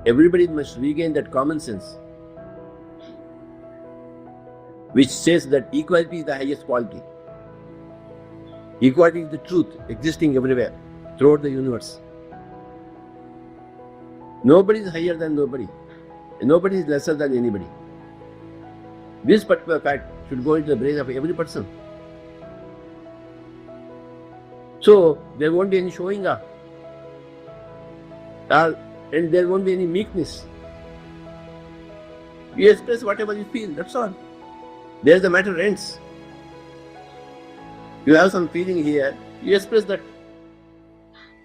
Everybody must regain that common sense, which says that equality is the highest quality. Equality is the truth existing everywhere, throughout the universe. Nobody is higher than nobody, and nobody is lesser than anybody. This particular fact should go into the brain of every person. So there won't be any showing up, and there won't be any meekness. You express whatever you feel, that's all. There the matter ends. You have some feeling here, you express that.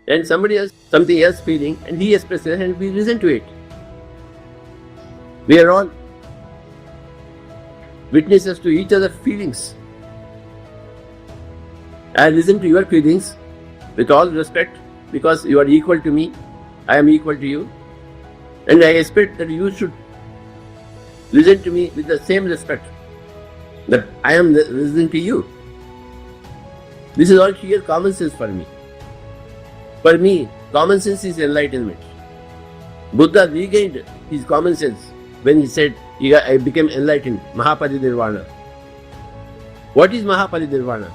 And somebody else, something else feeling, and he expresses and we listen to it. We are all witnesses to each other's feelings. I listen to your feelings with all respect because you are equal to me, I am equal to you, and I expect that you should listen to me with the same respect that I am listening to you. This is all sheer common sense for me. For me, common sense is enlightenment. Buddha regained his common sense when he said, I became enlightened, Mahaparinirvana. What is Mahaparinirvana?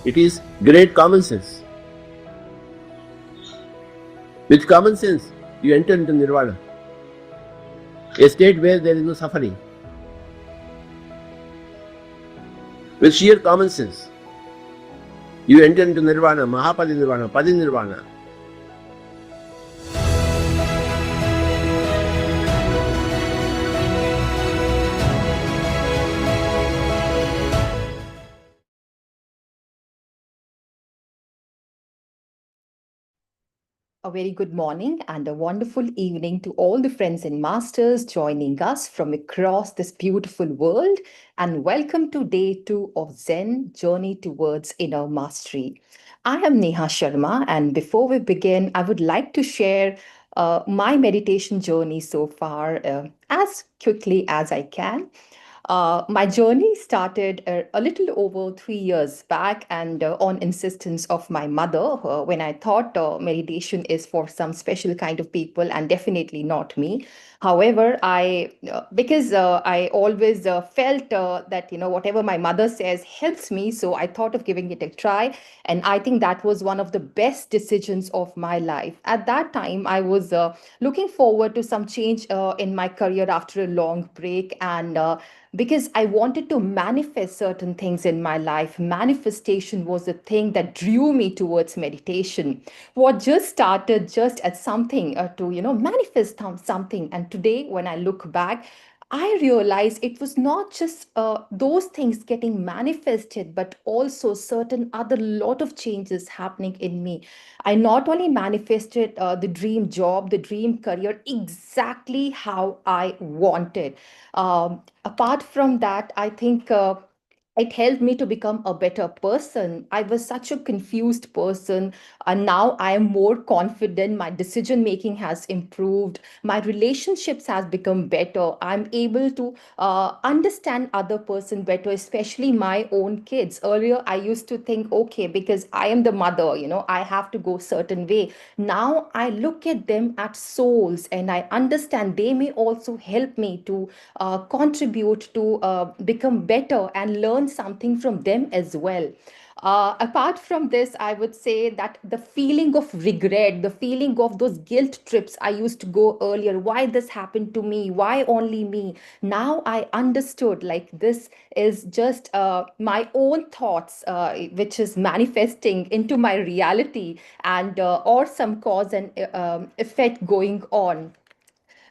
It is great common sense. With common sense, you enter into nirvana, a state where there is no suffering. With sheer common sense, you enter into nirvana, Mahaparinirvana, Parinirvana. A very good morning and a wonderful evening to all the friends and masters joining us from across this beautiful world. And welcome to day 2 of Zen Journey Towards Inner Mastery. I am Neha Sharma, and before we begin, I would like to share my meditation journey so far as quickly as I can. My journey started a little over 3 years back, and on insistence of my mother, when I thought meditation is for some special kind of people and definitely not me. However, because I always felt that whatever my mother says helps me, so I thought of giving it a try, and I think that was one of the best decisions of my life. At that time, I was looking forward to some change in my career after a long break, and because I wanted to manifest certain things in my life. Manifestation was the thing that drew me towards meditation. What just started just as something to manifest something, and today when I look back, I realized it was not just those things getting manifested, but also certain other lot of changes happening in me. I not only manifested the dream job, the dream career exactly how I wanted. Apart from that, I think. It helped me to become a better person. I was such a confused person, and now I am more confident. My decision making has improved. My relationships has become better. I'm able to understand other person better, especially my own kids. Earlier, I used to think, okay, because I am the mother, I have to go certain way. Now I look at them as souls, and I understand they may also help me to contribute to become better and learn something from them as well. Apart from this, I would say that the feeling of regret, the feeling of those guilt trips I used to go earlier, why this happened to me, why only me? Now I understood, like, this is just my own thoughts, which is manifesting into my reality, and or some cause and effect going on.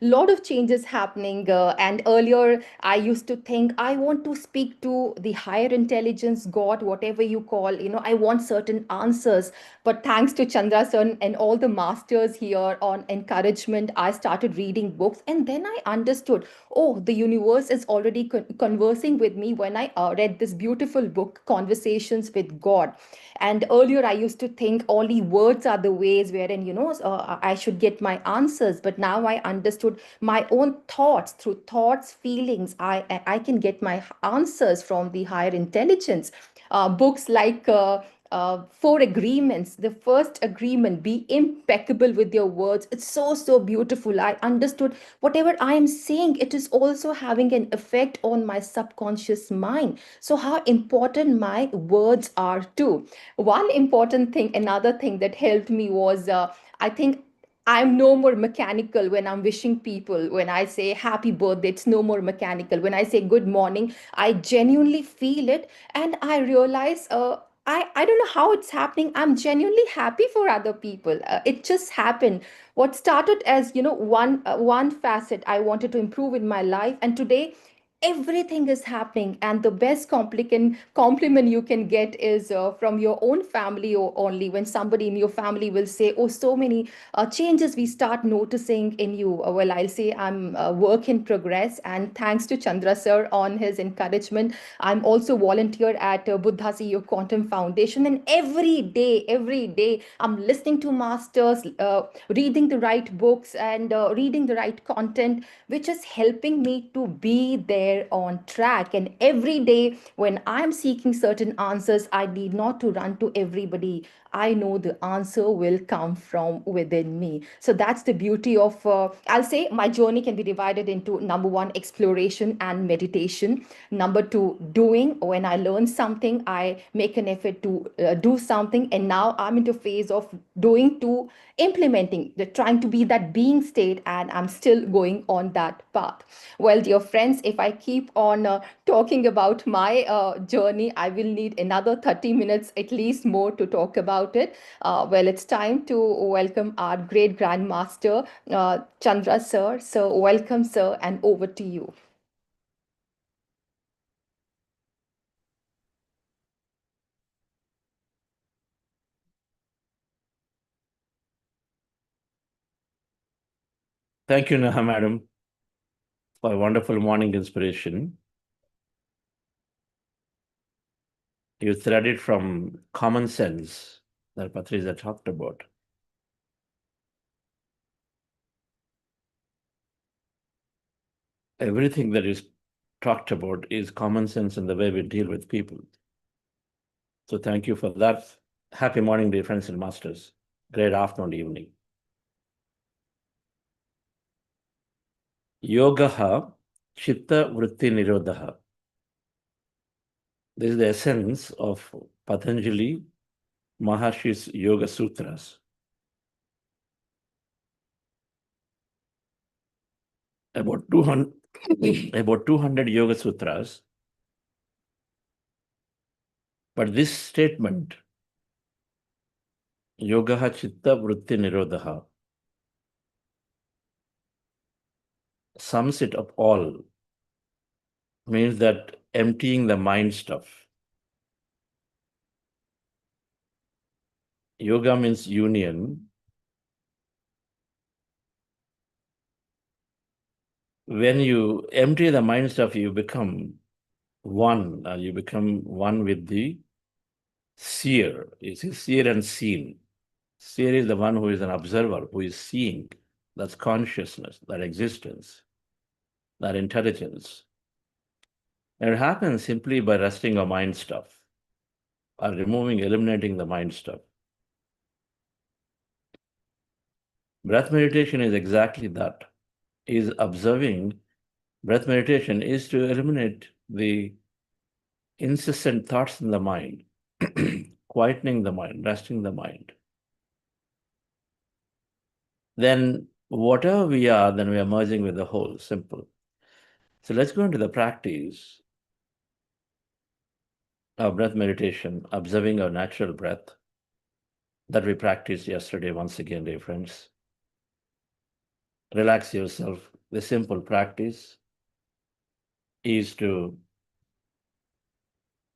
Lot of changes happening, and earlier I used to think I want to speak to the higher intelligence, god, whatever you call, I want certain answers. But thanks to Chandra Sun and all the masters here on encouragement, I started reading books, and then I understood, oh, the universe is already conversing with me when I read this beautiful book, Conversations with God. And earlier I used to think only words are the ways wherein, I should get my answers. But now I understood my own thoughts. Through thoughts, feelings, I can get my answers from the higher intelligence. Books like Four Agreements. The first agreement: be impeccable with your words. It's so, so beautiful. I understood whatever I am saying, it is also having an effect on my subconscious mind. So, how important my words are too. One important thing, another thing that helped me was, I think, I'm no more mechanical when I'm wishing people. When I say happy birthday, it's no more mechanical. When I say good morning, I genuinely feel it, and I realize, I don't know how it's happening. I'm genuinely happy for other people. It just happened. What started as, one facet I wanted to improve in my life, and today everything is happening. And the best compliment you can get is from your own family, or only when somebody in your family will say, oh, so many changes we start noticing in you. Well, I'll say I'm a work in progress, and thanks to Chandra sir on his encouragement, I'm also volunteer at Buddha CEO Quantum Foundation, and every day I'm listening to masters, reading the right books, and reading the right content, which is helping me to be there on track. And every day when I'm seeking certain answers, I need not to run to everybody. I know the answer will come from within me. So that's the beauty of, I'll say, my journey can be divided into: number one, exploration and meditation; number two, doing. When I learn something, I make an effort to do something, and now I'm into phase of doing to implementing, the trying to be that being state, and I'm still going on that path. Well, dear friends, if I keep on talking about my journey, I will need another 30 minutes at least more to talk about it. Well, it's time to welcome our great grandmaster, Chandra sir. So welcome, sir, and over to you. Thank you, Neha madam, for a wonderful morning inspiration. You threaded from common sense that Patricia talked about. Everything that is talked about is common sense in the way we deal with people. So thank you for that. Happy morning, dear friends and masters. Great afternoon, evening. Yogaha chitta vritti nirodha. This is the essence of Patanjali Maharshi's Yoga Sutras. About 200, about 200 Yoga Sutras. But this statement, Yogaha chitta vritti nirodha, sums it up all. Means that emptying the mind stuff. Yoga means union. When you empty the mind stuff, you become one. You become one with the seer. You see, seer and seen. Seer is the one who is an observer, who is seeing. That's consciousness, that existence, that intelligence. And it happens simply by resting our mind stuff, or eliminating the mind stuff. Breath meditation is exactly that. Is observing. Breath meditation is to eliminate the incessant thoughts in the mind, quietening the mind, resting the mind. Then whatever we are, then we are merging with the whole. Simple. So let's go into the practice of breath meditation, observing our natural breath that we practiced yesterday once again, dear friends. Relax yourself. The simple practice is to,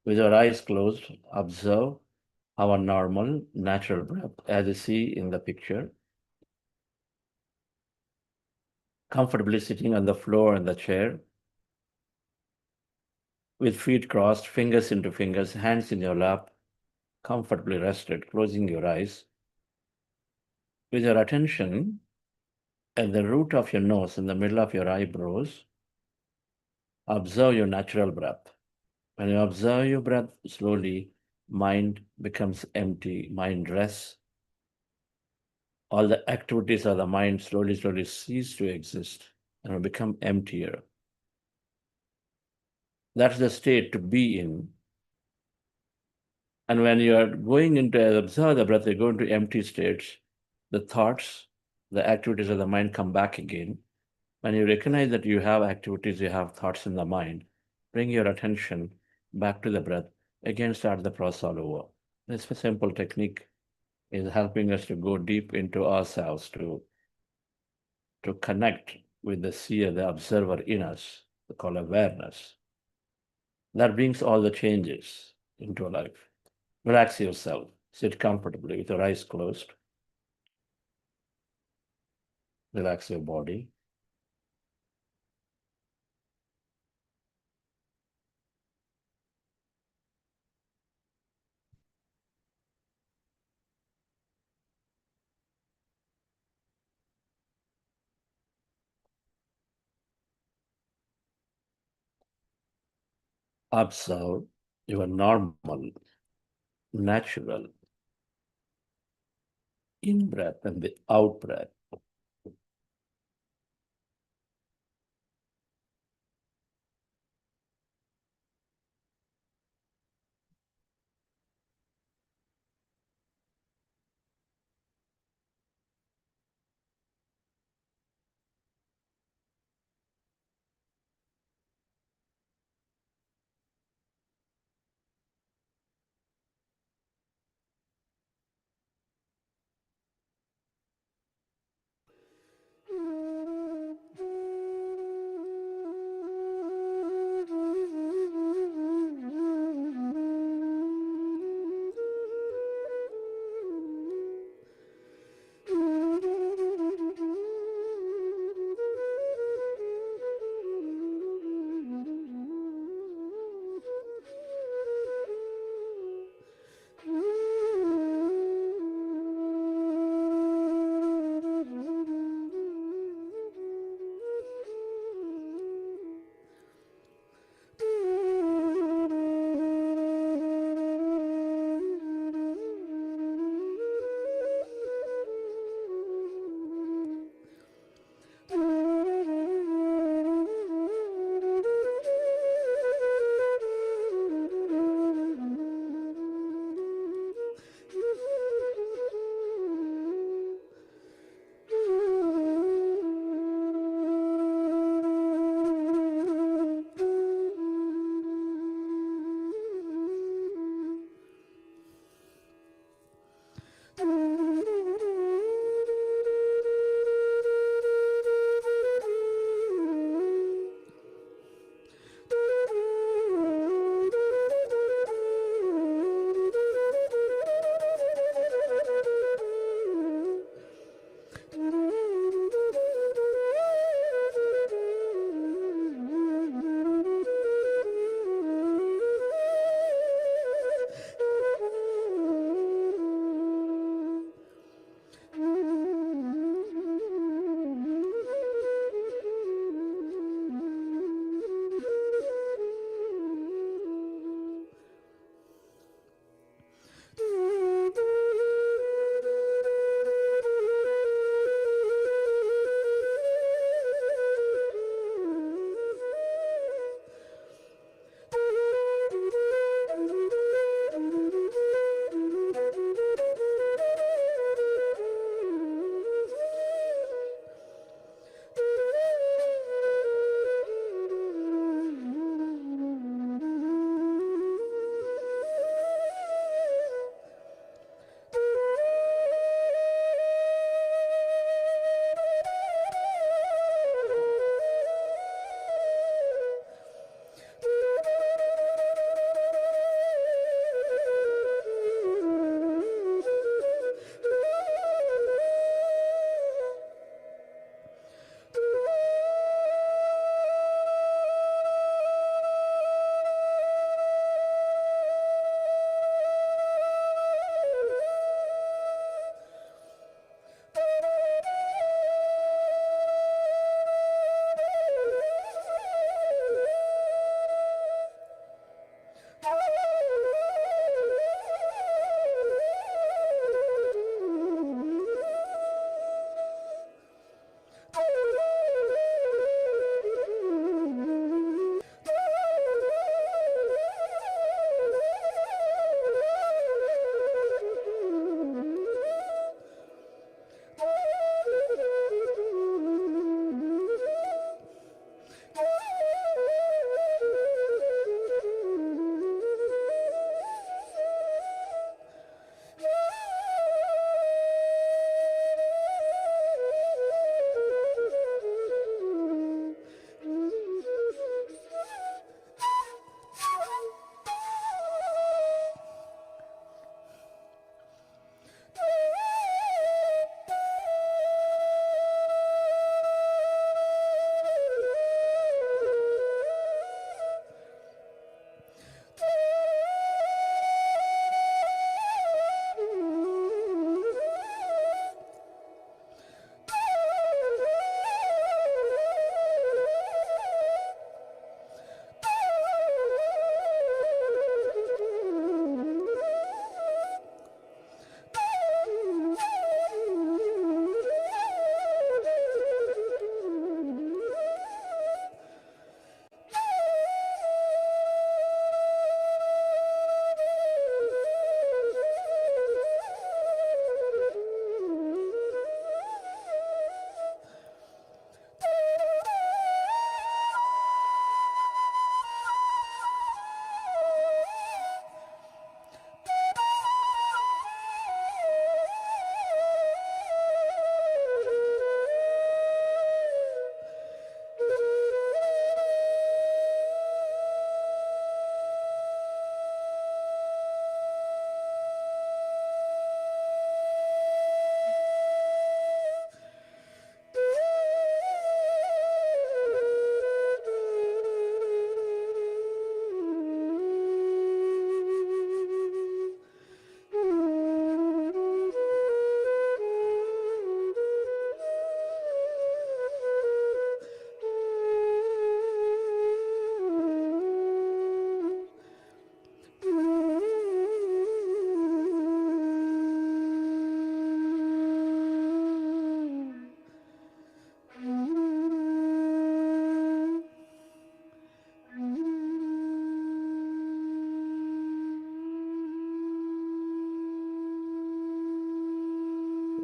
with our eyes closed, observe our normal, natural breath as you see in the picture. Comfortably sitting on the floor in the chair, with feet crossed, fingers into fingers, hands in your lap, comfortably rested, closing your eyes, with your attention at the root of your nose, in the middle of your eyebrows. Observe your natural breath. When you observe your breath slowly, mind becomes empty, mind rests. All the activities of the mind slowly, slowly cease to exist and will become emptier. That's the state to be in. And when you are going into observe the breath, you go into empty states, the thoughts, the activities of the mind come back again. When you recognize that you have activities, you have thoughts in the mind, bring your attention back to the breath. Again, start the process all over. This simple technique is helping us to go deep into ourselves, to connect with the seer, the observer in us, called awareness. That brings all the changes into our life. Relax yourself. Sit comfortably with your eyes closed. Relax your body. Observe your normal, natural in breath and the out breath.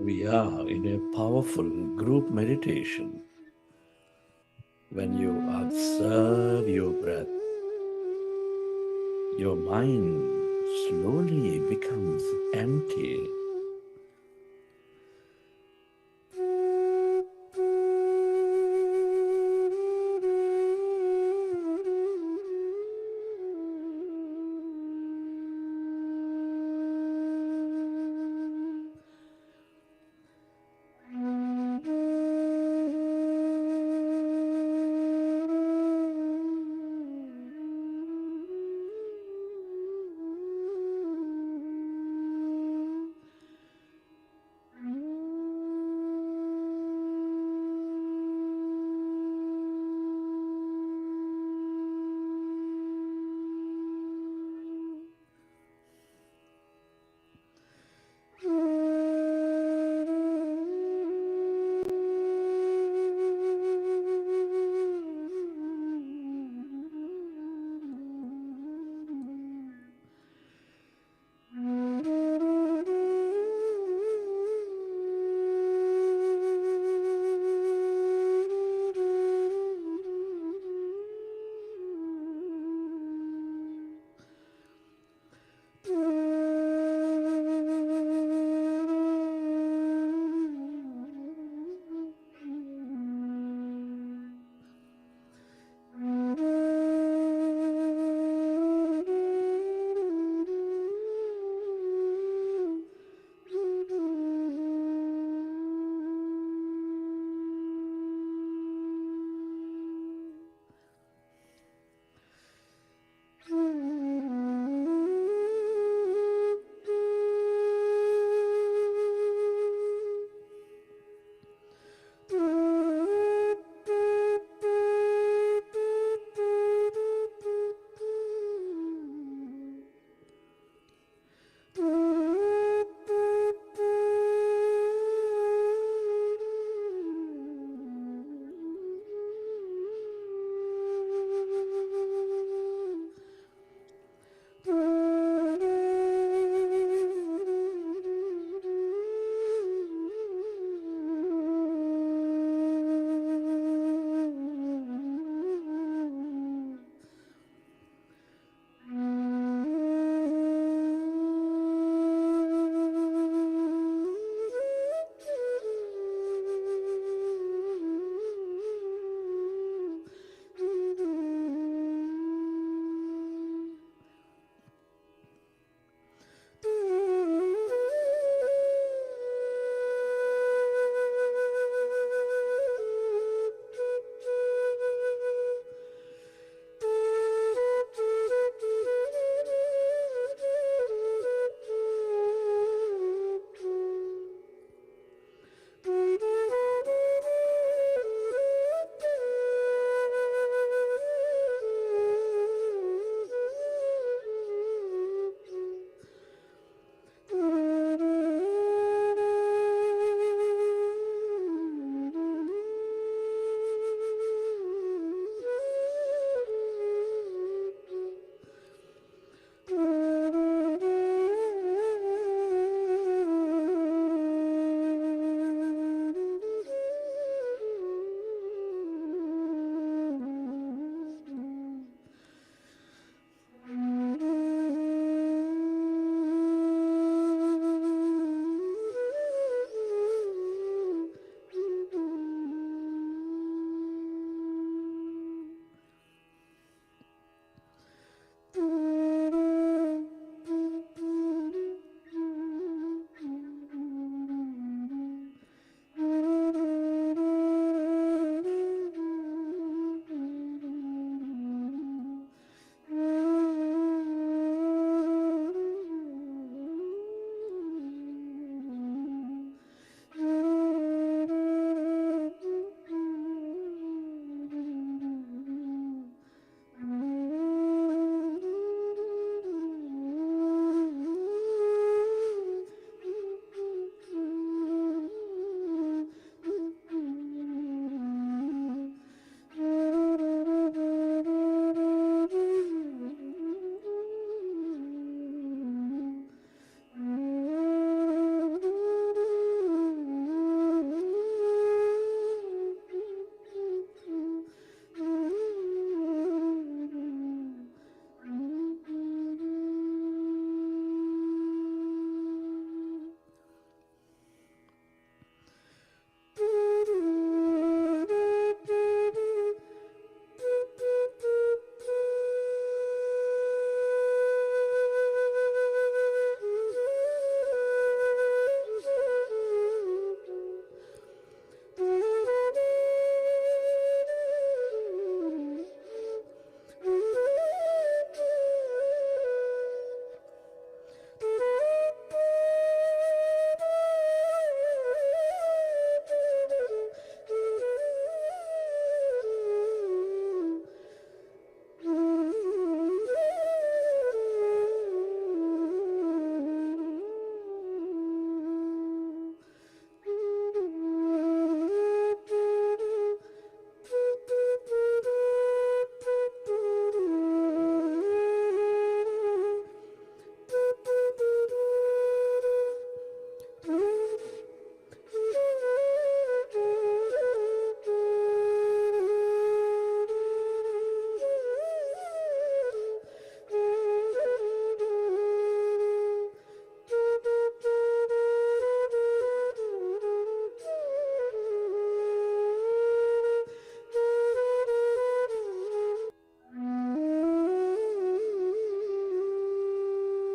We are in a powerful group meditation. When you observe your breath, your mind slowly becomes empty.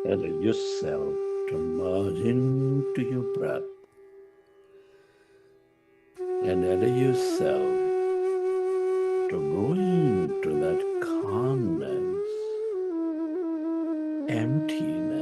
Allow yourself to merge into your breath and allow yourself to go into that calmness, emptiness.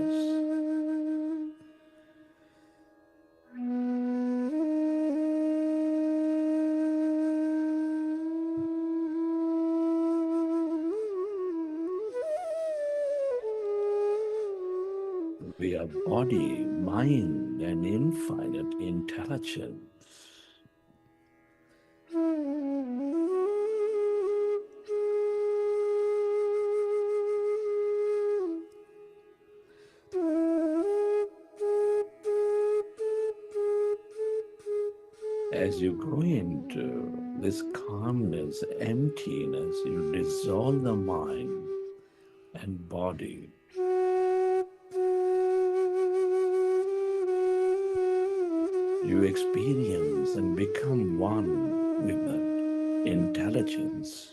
We are body, mind, and infinite intelligence. As you go into this calmness, emptiness, you dissolve the mind and body. You experience and become one with that intelligence.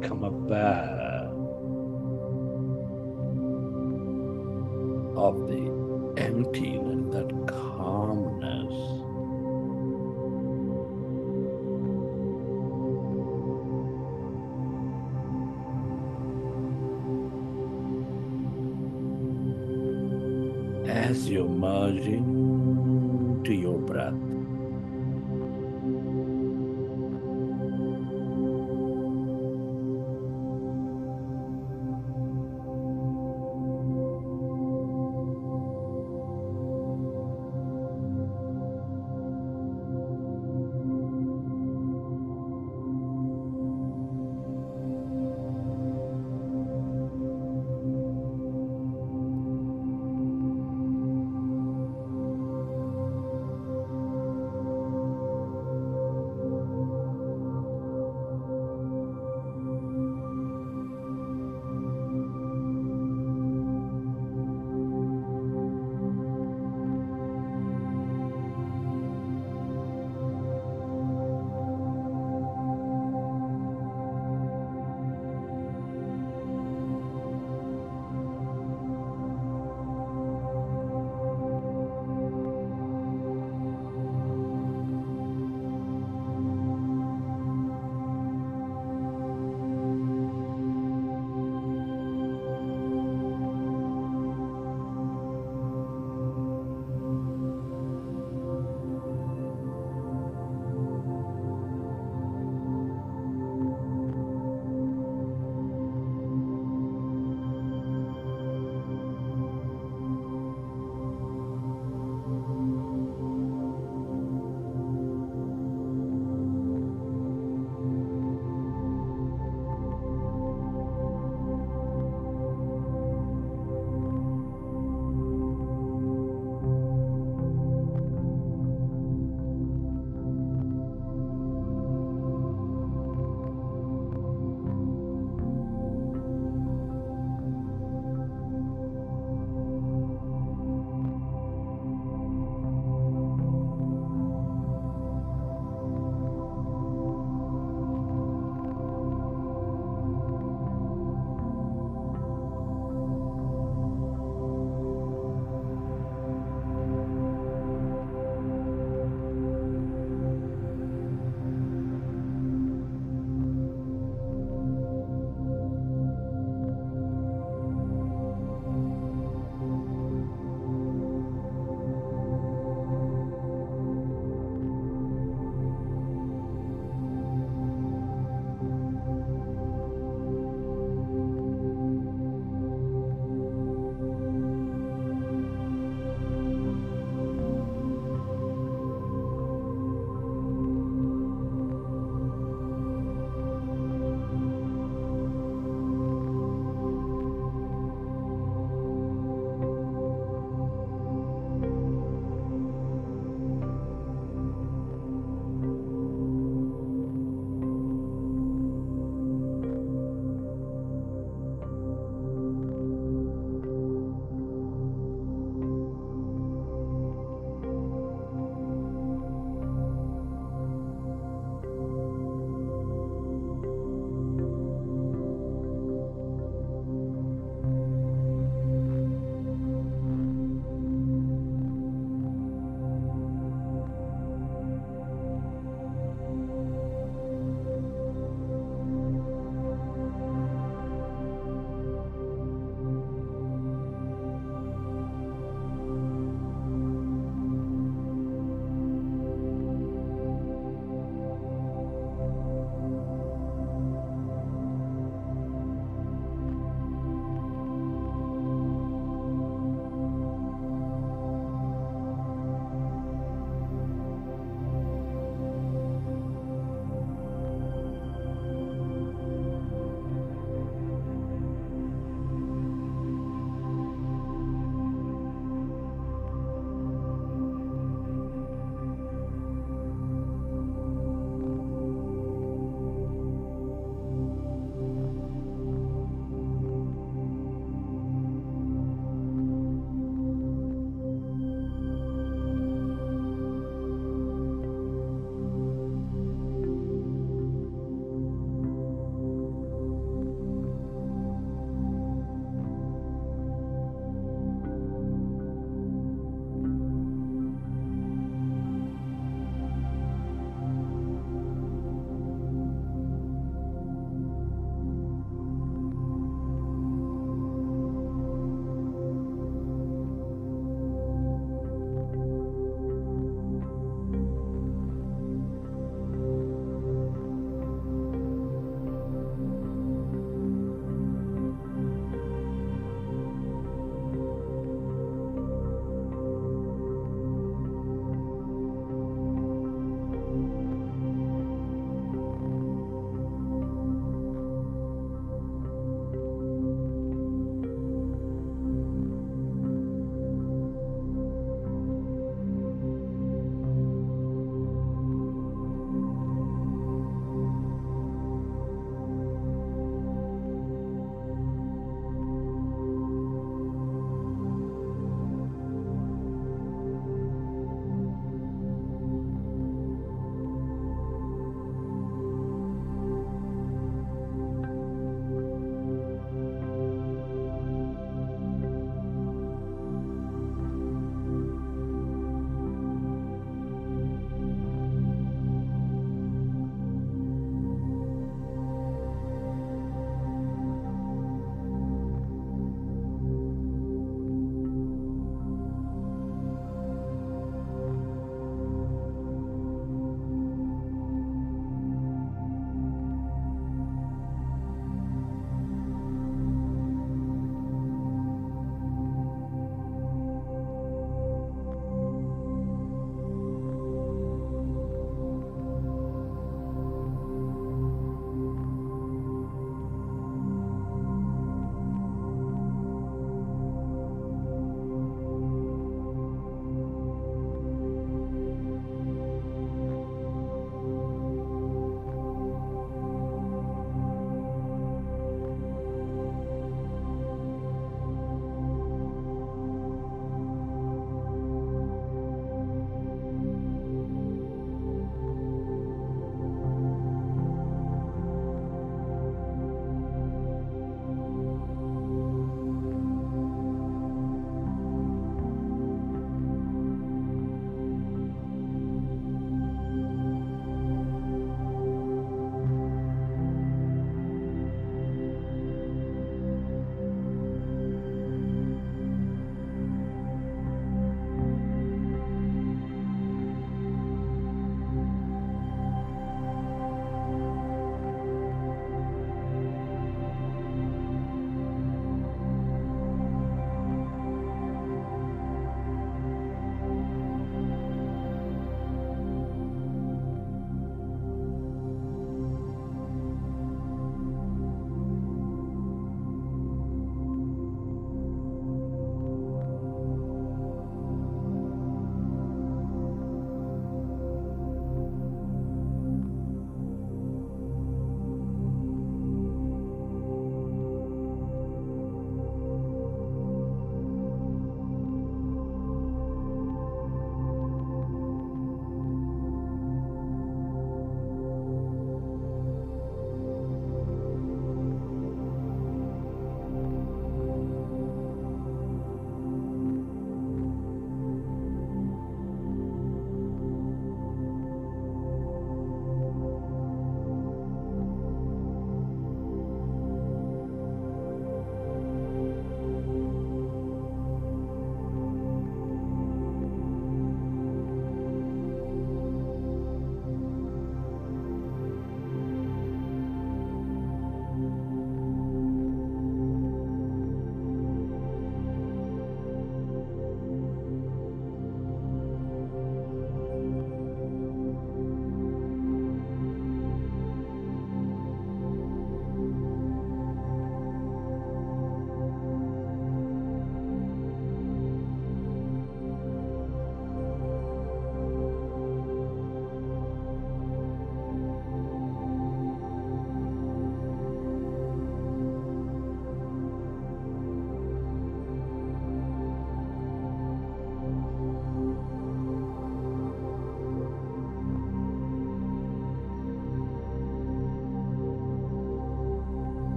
become aware of the emptiness, that calmness. As you merge into your breath,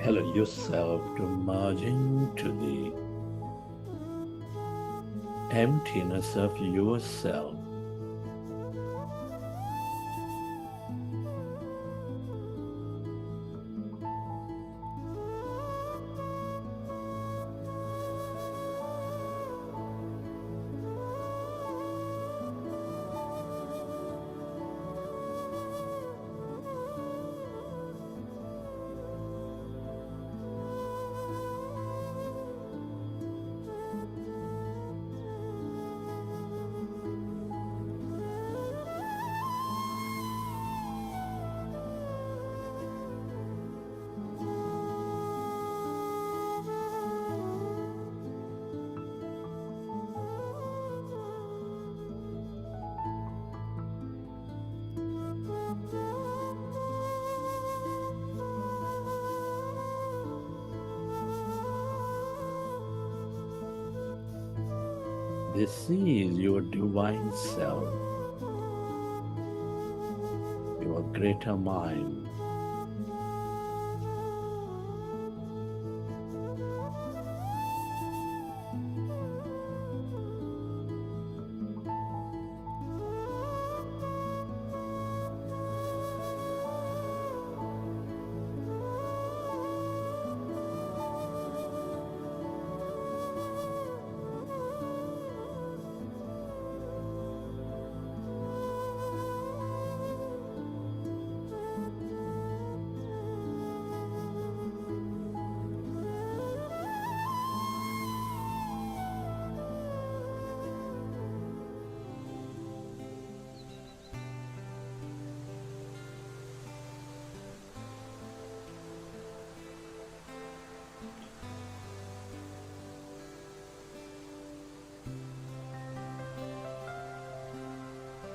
Allow yourself to merge into the emptiness of yourself. This is your divine self, your greater mind.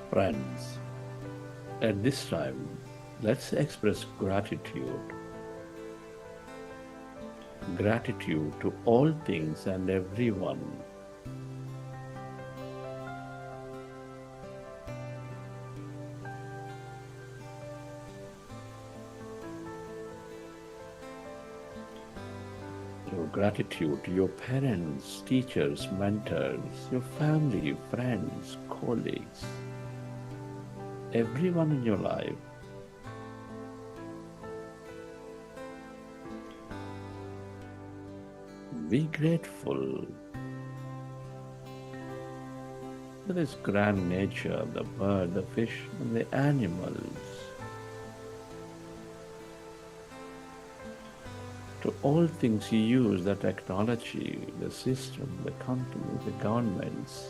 Friends, at this time, let's express gratitude. Gratitude to all things and everyone. Your gratitude to your parents, teachers, mentors, your family, friends, colleagues, everyone in your life. Be grateful for this grand nature, the bird, the fish, and the animals. To all things you use, the technology, the system, the company, the governments.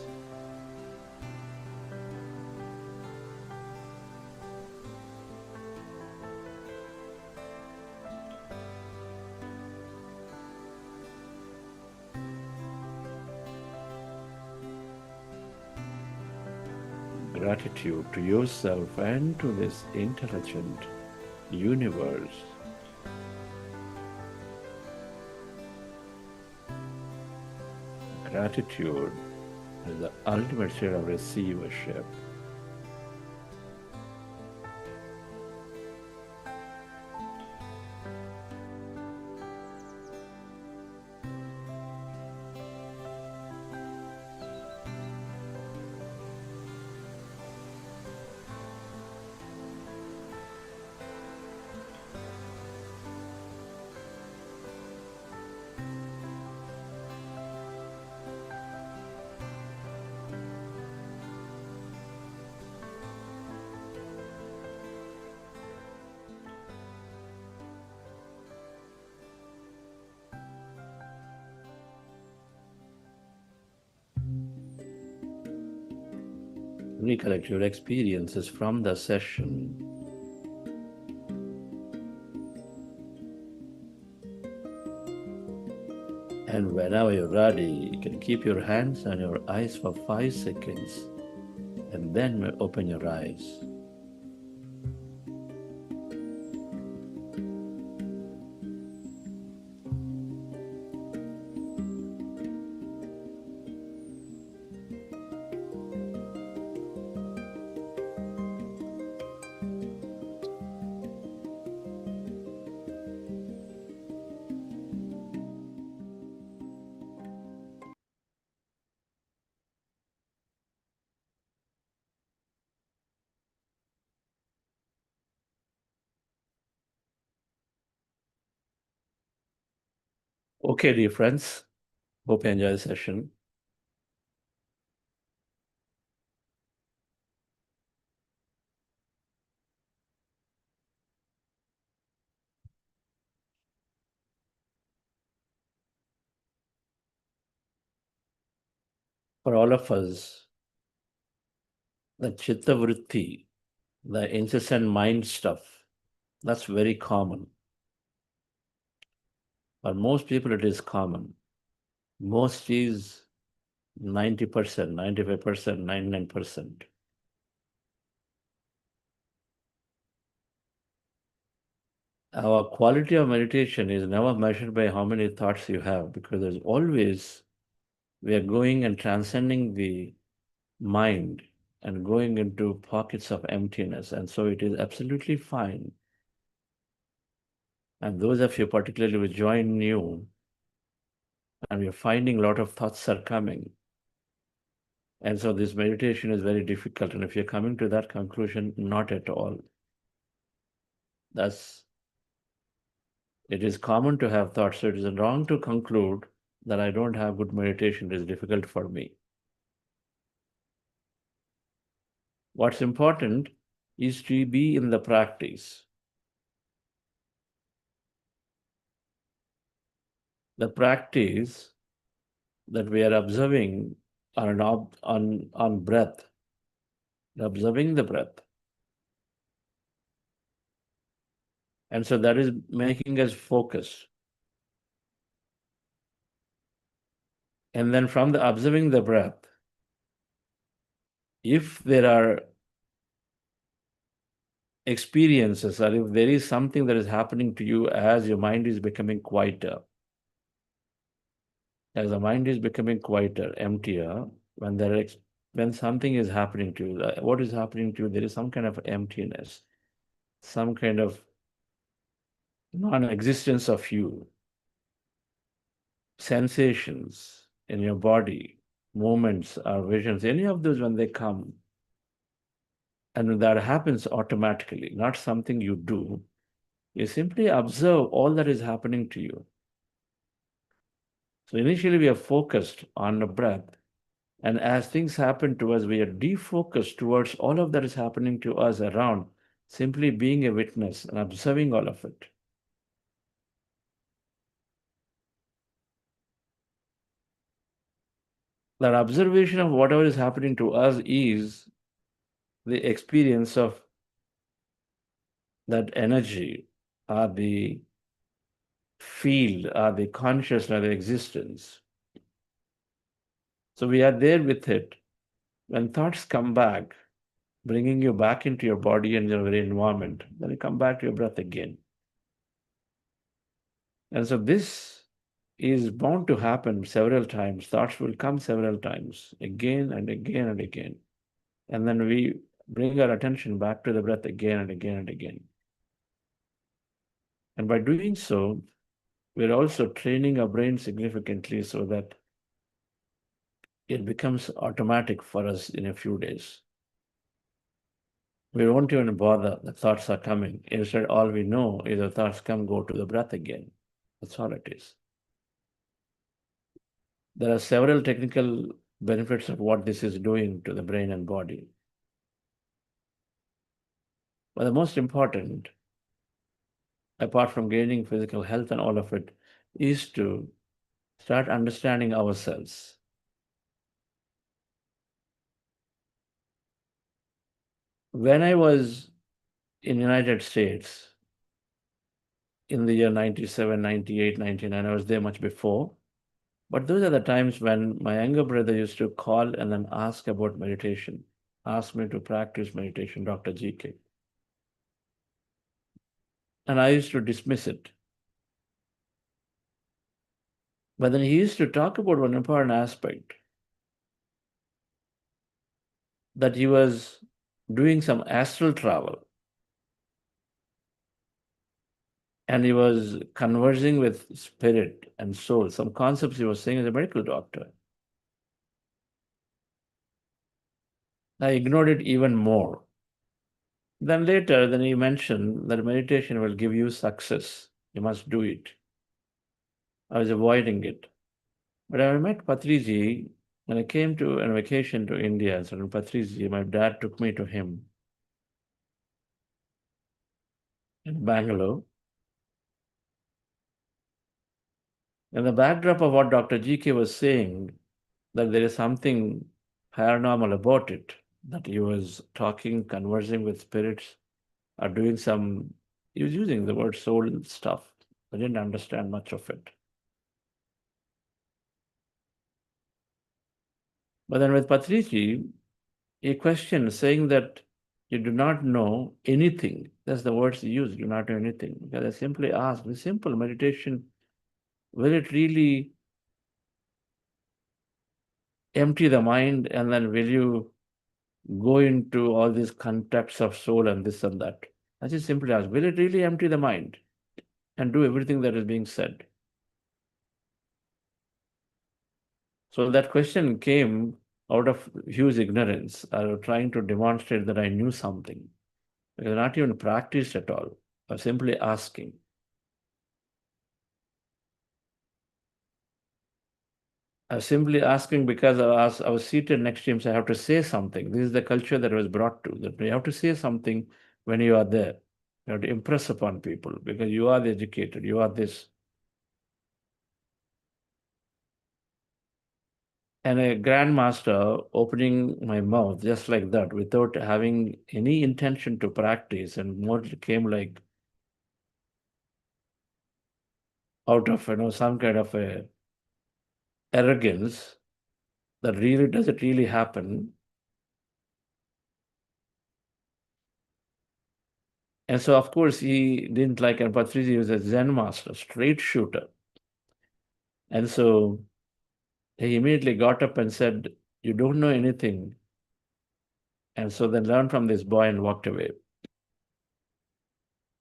Gratitude to yourself and to this intelligent universe. Gratitude is the ultimate state of receivership. Recollect your experiences from the session. And whenever you're ready, you can keep your hands on your eyes for 5 seconds and then open your eyes. Okay, dear friends, hope you enjoy the session. For all of us, the chitta vritti, the incessant mind stuff, that's very common. For most people, it is common. Most is 90%, 95%, 99%. Our quality of meditation is never measured by how many thoughts you have, because there's always, we are going and transcending the mind and going into pockets of emptiness. And so it is absolutely fine. And those of you particularly who join new, and you're finding a lot of thoughts are coming. And so this meditation is very difficult. And if you're coming to that conclusion, not at all. It is common to have thoughts. So it is wrong to conclude that I don't have good meditation. It is difficult for me. What's important is to be in the practice. The practice that we are observing on breath, observing the breath. And so that is making us focus. And then from the observing the breath, if there are experiences or if there is something that is happening to you as your mind is becoming quieter, as the mind is becoming quieter, emptier, when something is happening to you, what is happening to you, there is some kind of emptiness, some kind of non-existence of you, sensations in your body, moments or visions, any of those when they come, and that happens automatically, not something you do, you simply observe all that is happening to you. So initially we are focused on the breath, and as things happen to us, we are defocused towards all of that is happening to us around, simply being a witness and observing all of it. That observation of whatever is happening to us is the experience of that energy, or the field, or the consciousness, or the existence. So we are there with it. When thoughts come back, bringing you back into your body and your very environment, then you come back to your breath again. And so this is bound to happen several times. Thoughts will come several times, again and again and again. And then we bring our attention back to the breath again and again and again. And by doing so, we're also training our brain significantly so that it becomes automatic for us in a few days. We won't even bother, the thoughts are coming. Instead, all we know is the thoughts come, go to the breath again. That's all it is. There are several technical benefits of what this is doing to the brain and body. But the most important, apart from gaining physical health and all of it, is to start understanding ourselves. When I was in the United States in the year 97, 98, 99, I was there much before. But those are the times when my younger brother used to call and then ask about meditation, ask me to practice meditation, Dr. GK. And I used to dismiss it. But then he used to talk about one important aspect, that he was doing some astral travel. And he was conversing with spirit and soul, some concepts he was saying as a medical doctor. I ignored it even more. Then later, he mentioned that meditation will give you success. You must do it. I was avoiding it. But I met Patriji when I came to on vacation to India. So Patriji, my dad took me to him in Bangalore. And the backdrop of what Dr. GK was saying, that there is something paranormal about it, that he was talking, conversing with spirits, or doing some, he was using the word soul stuff. I didn't understand much of it. But then with Patriji, he questioned, saying that you do not know anything. That's the words he used, do not know anything. Because I simply asked, with simple meditation, will it really empty the mind, and then will you go into all these contacts of soul and this and that? I just simply asked, will it really empty the mind and do everything that is being said? So that question came out of huge ignorance. I was trying to demonstrate that I knew something. I was not even practiced at all. I was simply asking. I was simply asking because I was seated next to him, so I have to say something. This is the culture that I was brought to, that you have to say something when you are there. You have to impress upon people because you are the educated, you are this. And a grandmaster opening my mouth just like that without having any intention to practice, and more it came like out of some kind of a arrogance, that really does it really happen? And so of course he didn't like, and Patriji was a Zen master, straight shooter. And so he immediately got up and said, you don't know anything. And so then learn from this boy, and walked away.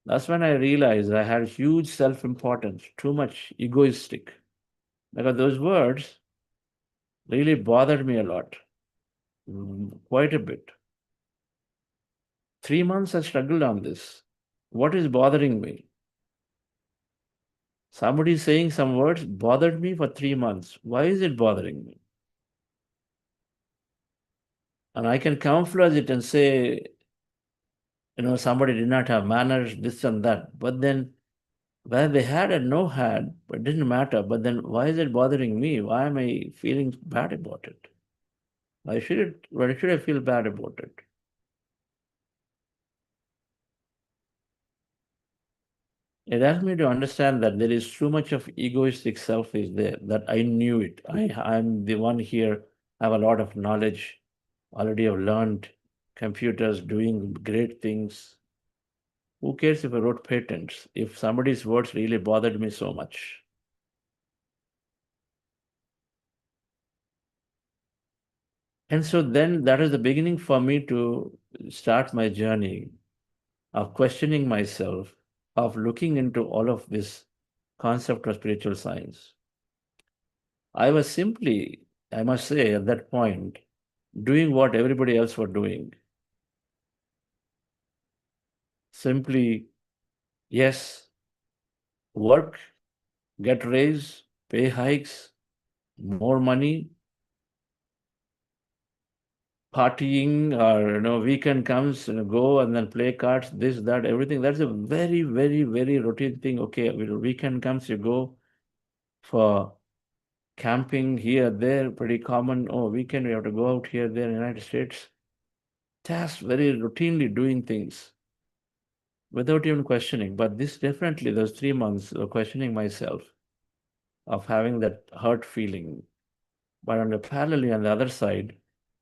That's when I realized I had huge self-importance, too much egoistic. Because those words really bothered me a lot, quite a bit. 3 months I struggled on this. What is bothering me? Somebody saying some words bothered me for 3 months. Why is it bothering me? And I can camouflage it and say, somebody did not have manners, this and that. But then, whether they had or no had, it didn't matter. But then, why is it bothering me? Why am I feeling bad about it? Why should I feel bad about it? It asked me to understand that there is too much of egoistic self is there, that I knew it. I'm the one here, I have a lot of knowledge, already have learned computers doing great things. Who cares if I wrote patents, if somebody's words really bothered me so much? And so then that is the beginning for me to start my journey of questioning myself, of looking into all of this concept of spiritual science. I was simply, I must say, at that point, doing what everybody else were doing. Simply, yes, work, get raise, pay hikes, more money, partying, or weekend comes, go and then play cards, this, that, everything. That's a very, very, very routine thing. Okay, weekend comes, you go for camping here, there, pretty common. Oh, weekend, we have to go out here, there in the United States. Just very routinely doing things without even questioning. But this definitely, those 3 months of questioning myself, of having that hurt feeling. But on the parallelly, on the other side,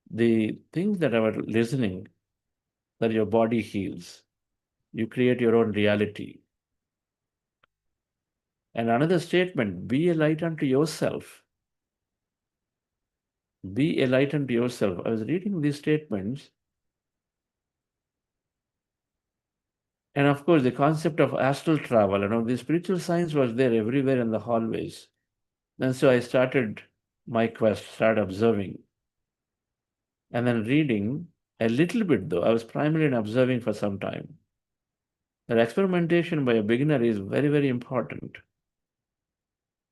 the things that I was listening, that your body heals, you create your own reality. And another statement, be a light unto yourself. Be a light unto yourself. I was reading these statements, and of course, the concept of astral travel, the spiritual science was there everywhere in the hallways. And so I started my quest, started observing, and then reading a little bit, though. I was primarily observing for some time. That experimentation by a beginner is very, very important.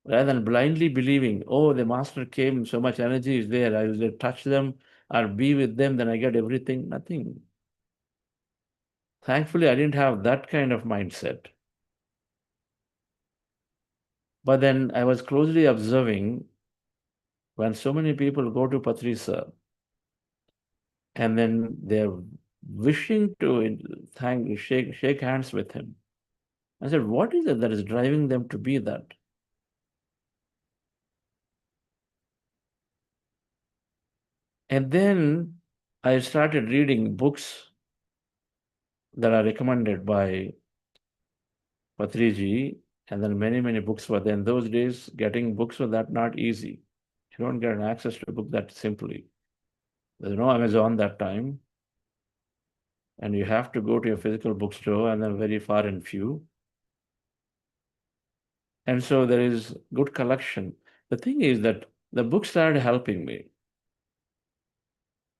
rather than blindly believing, oh, the master came, so much energy is there, I will touch them or be with them, then I get everything. Nothing. Thankfully, I didn't have that kind of mindset. But then I was closely observing when so many people go to Patriji and then they're wishing to shake hands with him. I said, what is it that is driving them to be that? And then I started reading books that are recommended by Patriji, and then many books were there. In those days, getting books was that not easy. You don't get an access to a book that simply. There's no Amazon that time, and you have to go to a physical bookstore, and then very far and few. And so there is good collection. The thing is that the book started helping me.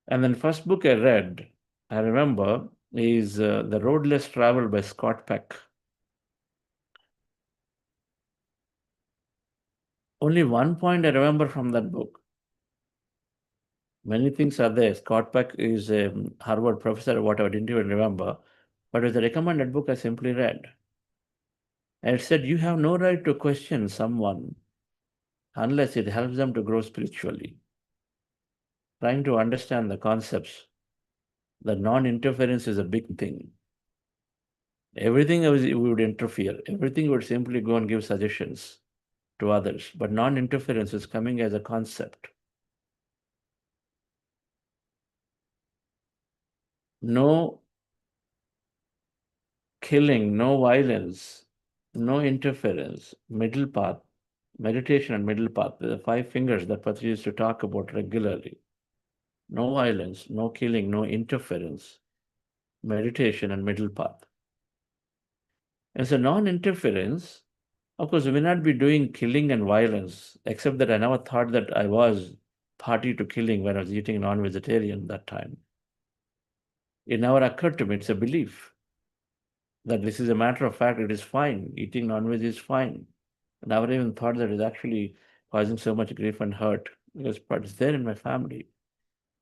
And then first book I read, I remember, is The Road Less Traveled by Scott Peck. Only one point I remember from that book. Many things are there. Scott Peck is a Harvard professor or whatever, I didn't even remember. But it was a recommended book I simply read. And it said, you have no right to question someone unless it helps them to grow spiritually. Trying to understand the concepts, that non-interference is a big thing. Everything we would interfere. Everything would simply go and give suggestions to others. But non-interference is coming as a concept. No killing, no violence, no interference, middle path, meditation and middle path, the 5 fingers that Patriji used to talk about regularly. No violence, no killing, no interference, meditation and middle path. And so non-interference, of course, we may not be doing killing and violence, except that I never thought that I was party to killing when I was eating non-vegetarian that time. It never occurred to me, it's a belief that this is a matter of fact, it is fine, eating non-veg is fine. I never even thought that it's actually causing so much grief and hurt, because it's there in my family.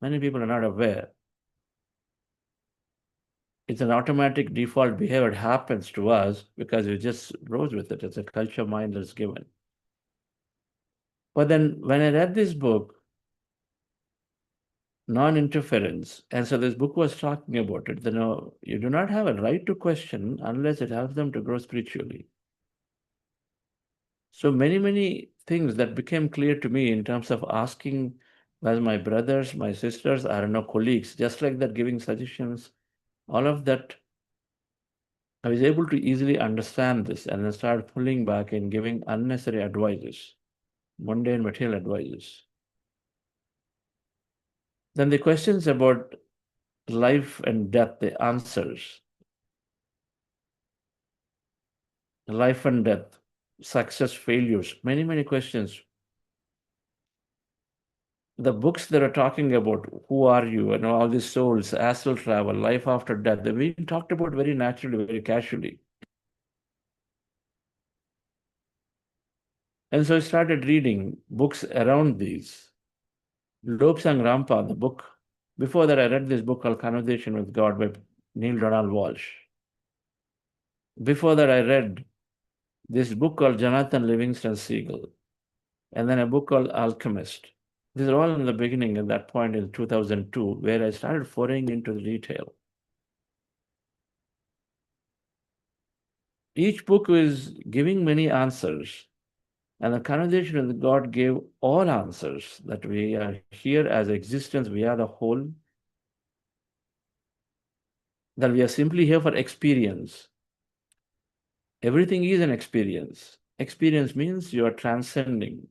Many people are not aware. It's an automatic default behavior. It happens to us because we just rose with it. It's a culture mind that's given. But then when I read this book, non-interference, and so this book was talking about it, you do not have a right to question unless it helps them to grow spiritually. So many things that became clear to me in terms of asking, as my brothers, my sisters, I don't know, colleagues, just like that, giving suggestions, all of that, I was able to easily understand this and then start pulling back and giving unnecessary advices, mundane material advices. Then the questions about life and death, the answers, life and death, success, failures, many questions. The books that are talking about who are you and all these souls, astral travel, life after death, they've been talked about very naturally, very casually. And so I started reading books around these. Lobsang Rampa, the book. Before that, I read this book called Conversation with God by Neil Donald Walsh. Before that, I read this book called Jonathan Livingston Seagull, and then a book called Alchemist. These are all in the beginning at that point in 2002, where I started foraying into the detail. Each book is giving many answers, and the conversation with God gave all answers, that we are here as existence, we are the whole, that we are simply here for experience. Everything is an experience. Experience means you are transcending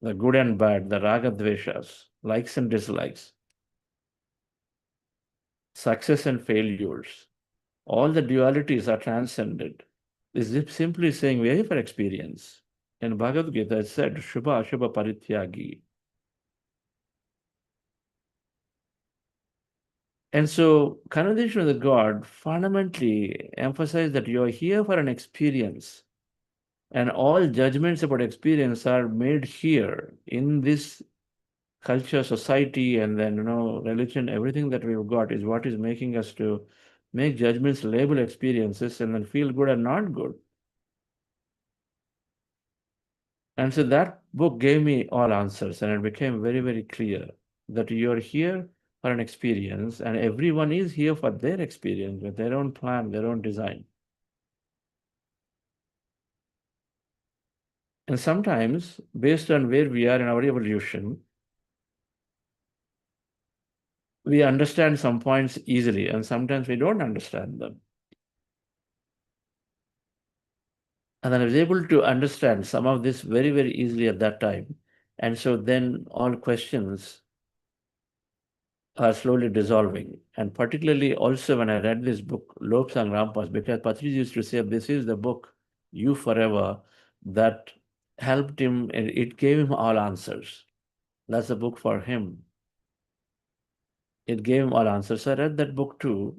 the good and bad, the raga dveshas, likes and dislikes, success and failures. All the dualities are transcended. This is simply saying we are here for experience. In Bhagavad Gita, it said, Shubha Ashubha Parityagi. And so, conversation with God fundamentally emphasizes that you are here for an experience. And all judgments about experience are made here in this culture, society, and then, religion. Everything that we've got is what is making us to make judgments, label experiences, and then feel good and not good. And so that book gave me all answers, and it became very, very clear that you're here for an experience, and everyone is here for their experience with their own plan, their own design. And sometimes, based on where we are in our evolution, we understand some points easily, and sometimes we don't understand them. And then I was able to understand some of this very, very easily at that time. And so then all questions are slowly dissolving. And particularly also when I read this book, Lobsang Rampas, because Patriji used to say, this is the book, You Forever, that helped him, and it gave him all answers. That's the book for him. It gave him all answers. So I read that book too,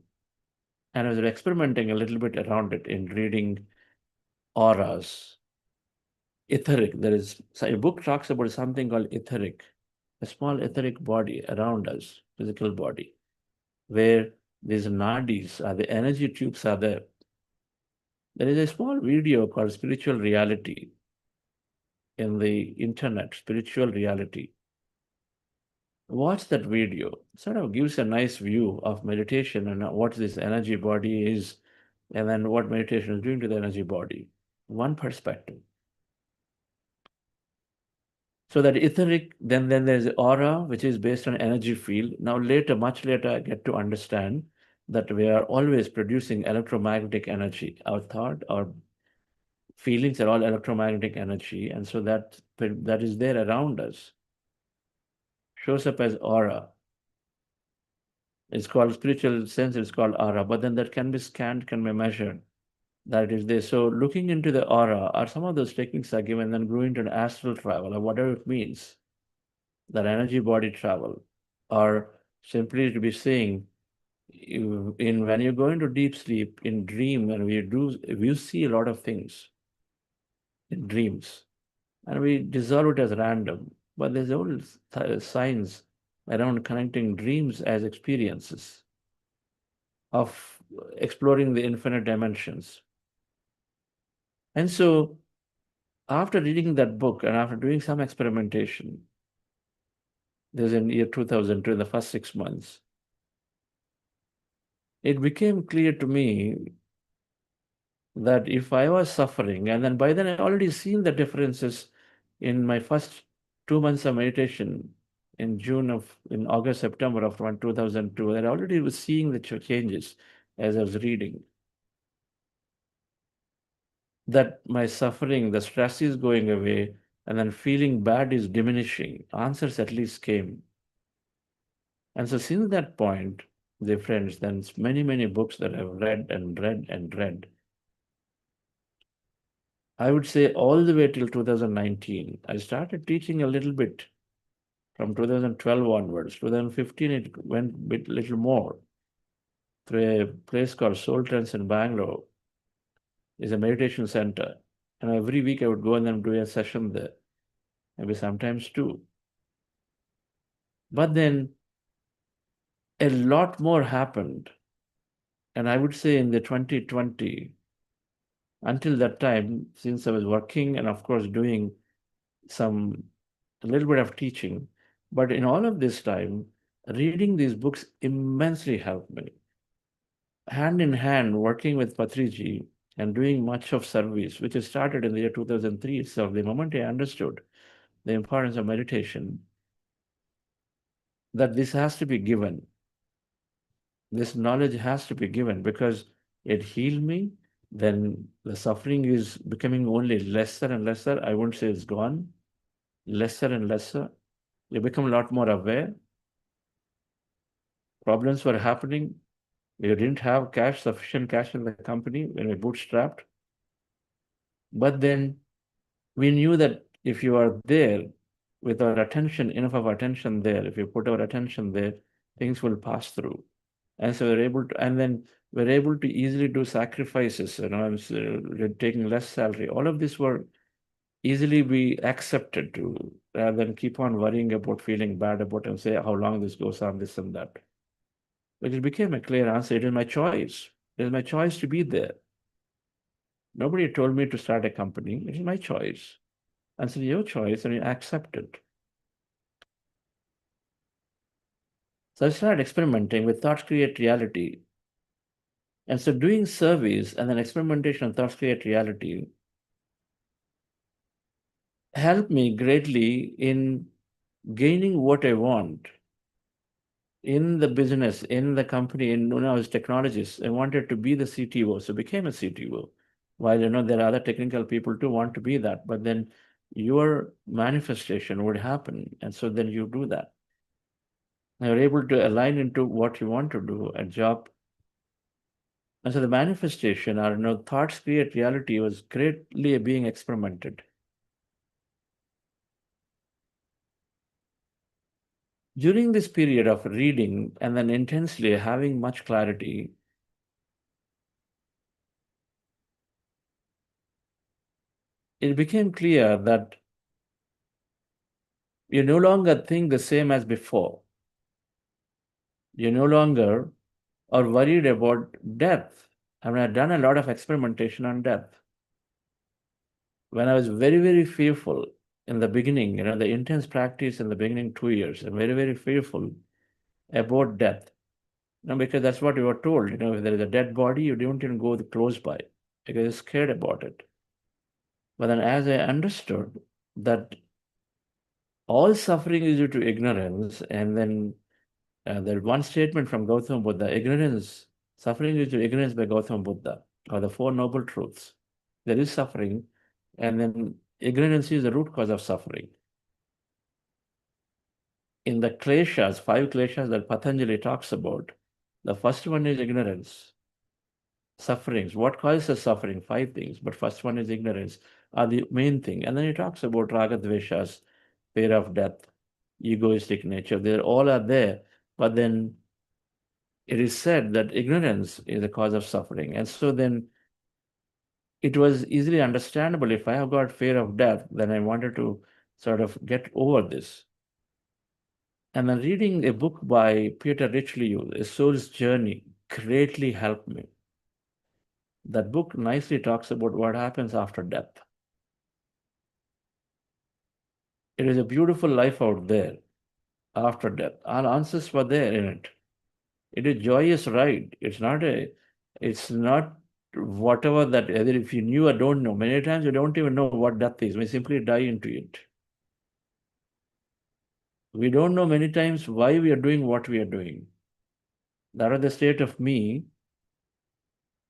and I was experimenting a little bit around it in reading auras. Etheric, there is a book talks about something called etheric, a small etheric body around us, physical body, where these nadis, the energy tubes are there. There is a small video called Spiritual Reality in the internet, Spiritual Reality. Watch that video. It sort of gives a nice view of meditation and what this energy body is, and then what meditation is doing to the energy body. One perspective. So that etheric, then there's aura, which is based on energy field. Now later, much later, I get to understand that we are always producing electromagnetic energy. Our thought, our feelings are all electromagnetic energy. And so that is there around us. Shows up as aura. It's called spiritual sense, it's called aura, but then that can be scanned, can be measured. That is there. So looking into the aura, or some of those techniques are given, then go into an astral travel, or whatever it means, that energy body travel, or simply to be saying, when you go into deep sleep, in dream, and we see a lot of things in dreams, and we dissolve it as random. But there's all science around connecting dreams as experiences of exploring the infinite dimensions. And so after reading that book and after doing some experimentation, this is in year 2002, in the first 6 months, it became clear to me that if I was suffering, and then by then I already seen the differences in my first 2 months of meditation in August, September of 2002, I already was seeing the changes as I was reading. That my suffering, the stress is going away, and then feeling bad is diminishing. Answers at least came. And so since that point, dear friends, then many, many books that I've read and read and read. I would say all the way till 2019. I started teaching a little bit from 2012 onwards. 2015, it went a little more through a place called Soul Trance in Bangalore. It's a meditation center. And every week I would go and then do a session there, maybe sometimes two. But then a lot more happened. And I would say in the 2020, until that time, since I was working and of course doing a little bit of teaching, but in all of this time, reading these books immensely helped me. Hand in hand, working with Patriji and doing much of service, which has started in the year 2003 itself, the moment I understood the importance of meditation, that this has to be given. This knowledge has to be given because it healed me. Then the suffering is becoming only lesser and lesser. I won't say it's gone, lesser and lesser. You become a lot more aware. Problems were happening. We didn't have sufficient cash in the company when we bootstrapped. But then we knew that if you are there with our attention, enough of attention there, if you put our attention there, things will pass through. And so we're able to, and then were able to easily do sacrifices, taking less salary. All of this were easily be accepted to, rather than keep on worrying about feeling bad about and say how long this goes on, this and that. But it became a clear answer. It is my choice. It is my choice to be there. Nobody told me to start a company. It is my choice. And so your choice, and you accept it. So I started experimenting with thoughts create reality. And so doing surveys and then experimentation on thoughts create reality helped me greatly in gaining what I want in the business, in the company, when I was technologist. I wanted to be the CTO, so became a CTO. While there are other technical people too want to be that, but then your manifestation would happen, and so then you do that. You're able to align into what you want to do, a job. And so the manifestation, or thoughts create reality, was greatly being experimented. During this period of reading and then intensely having much clarity, it became clear that you no longer think the same as before. You no longer are worried about death. I mean, I've done a lot of experimentation on death. When I was very, very fearful in the beginning, the intense practice in the beginning 2 years, I'm very, very fearful about death. Because that's what you were told. If there is a dead body, you don't even go close by because you're scared about it. But then as I understood that all suffering is due to ignorance, and then there's one statement from Gautama Buddha, suffering is due to ignorance by Gautama Buddha, or the Four Noble Truths. There is suffering, and then ignorance is the root cause of suffering. In the kleshas, 5 kleshas that Patanjali talks about, the first one is ignorance. Sufferings. What causes suffering? 5 things, but first one is ignorance, are the main thing. And then he talks about raga dveshas, fear of death, egoistic nature. They all are there, but then it is said that ignorance is the cause of suffering. And so then it was easily understandable. If I have got fear of death, then I wanted to sort of get over this. And then reading a book by Peter Richelieu, A Soul's Journey, greatly helped me. That book nicely talks about what happens after death. It is a beautiful life out there after death. All answers were there in it. It is joyous ride. It's not whatever that, either if you knew or don't know. Many times you don't even know what death is. We simply die into it. We don't know many times why we are doing what we are doing. That was the state of me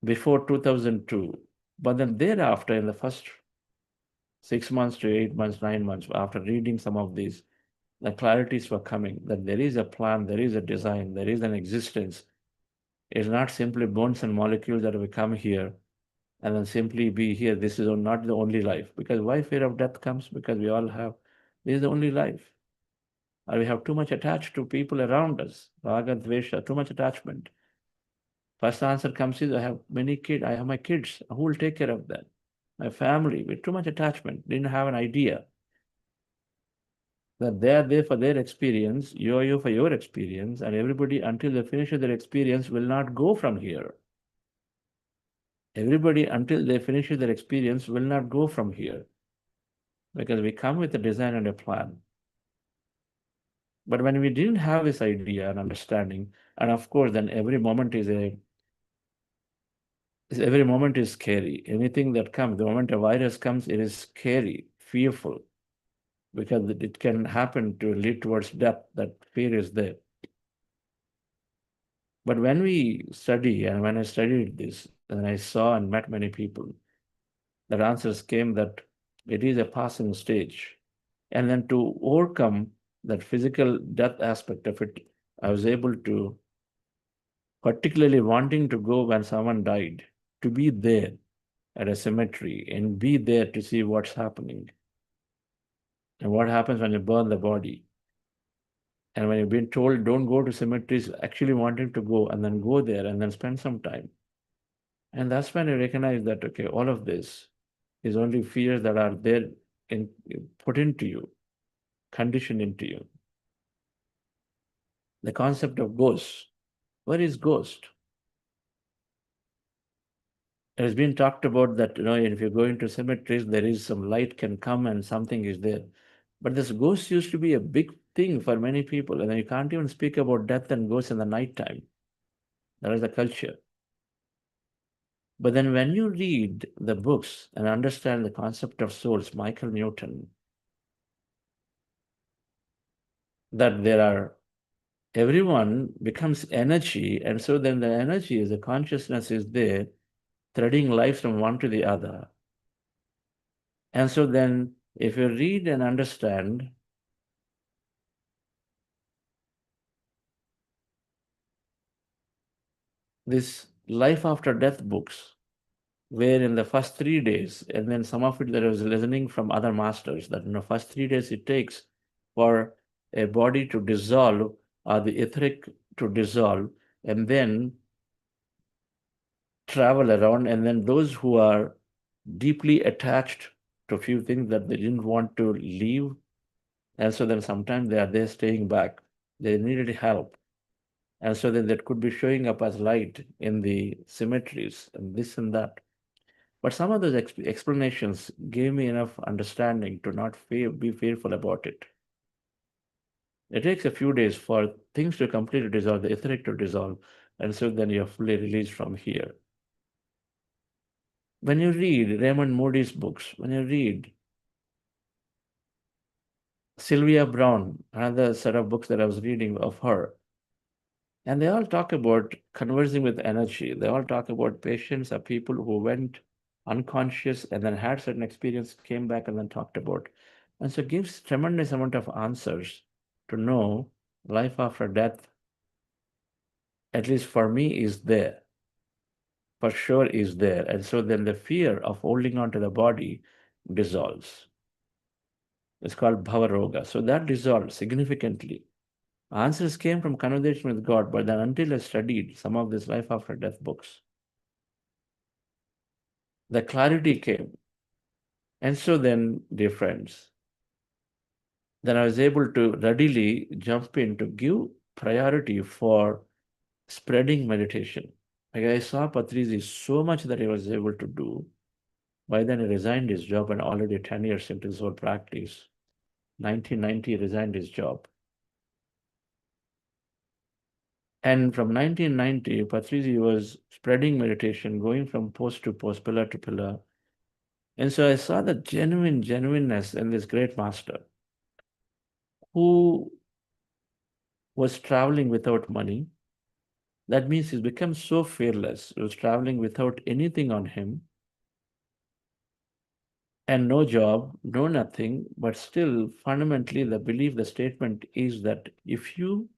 before 2002. But then thereafter, in the first 6 months to 8 months, 9 months, after reading some of these, the clarities were coming, that there is a plan, there is a design, there is an existence. It's not simply bones and molecules that we come here and then simply be here. This is not the only life. Because why fear of death comes? Because we all have, this is the only life. Or we have too much attached to people around us. Raga, dvesha, too much attachment. First answer comes is, I have many kids, I have my kids. Who will take care of that? My family, with too much attachment, didn't have an idea that they are there for their experience, you are you for your experience, and everybody, until they finish their experience, will not go from here. Everybody, until they finish their experience, will not go from here. Because we come with a design and a plan. But when we didn't have this idea and understanding, and of course, then every moment is scary. Anything that comes, the moment a virus comes, it is scary, fearful, because it can happen to lead towards death. That fear is there. But when we study, and when I studied this, and I saw and met many people, the answers came that it is a passing stage. And then to overcome that physical death aspect of it, I was able to, particularly wanting to go when someone died, to be there at a cemetery and be there to see what's happening and what happens when you burn the body. And when you've been told don't go to cemeteries, actually wanting to go and then go there and then spend some time. And that's when you recognize that, okay, all of this is only fears that are there put into you, conditioned into you. The concept of ghost. What is ghost? It has been talked about that, if you go into cemeteries, there is some light can come and something is there. But this ghost used to be a big thing for many people. And then you can't even speak about death and ghosts in the nighttime. That is the culture. But then when you read the books and understand the concept of souls, Michael Newton, that everyone becomes energy, and so then the energy is, the consciousness is there, threading life from one to the other. And so then if you read and understand this life after death books, where in the first 3 days, and then some of it that I was listening from other masters, that in the first 3 days it takes for a body to dissolve or the etheric to dissolve, and then travel around, and then those who are deeply attached to a few things that they didn't want to leave, and so then sometimes they are there staying back. They needed help. And so then that could be showing up as light in the cemeteries and this and that. But some of those explanations gave me enough understanding to not be fearful about it. It takes a few days for things to completely dissolve, the etheric to dissolve, and so then you're fully released from here. When you read Raymond Moody's books, when you read Sylvia Brown, another set of books that I was reading of her, and they all talk about conversing with energy. They all talk about patients or people who went unconscious and then had certain experience, came back and then talked about. And so it gives tremendous amount of answers to know life after death, at least for me, is there. For sure is there. And so then the fear of holding on to the body dissolves. It's called Bhavaroga. So that dissolved significantly. Answers came from conversation with God, but then until I studied some of these life after death books, the clarity came. And so then, dear friends, then I was able to readily jump in to give priority for spreading meditation. Like I saw Patriji so much that he was able to do. By then he resigned his job and already 10 years into his whole practice. 1990 he resigned his job. And from 1990, Patriji was spreading meditation, going from post to post, pillar to pillar. And so I saw the genuineness in this great master who was traveling without money. That means he's become so fearless. He was traveling without anything on him and no job, no nothing, but still fundamentally the belief, the statement is that if you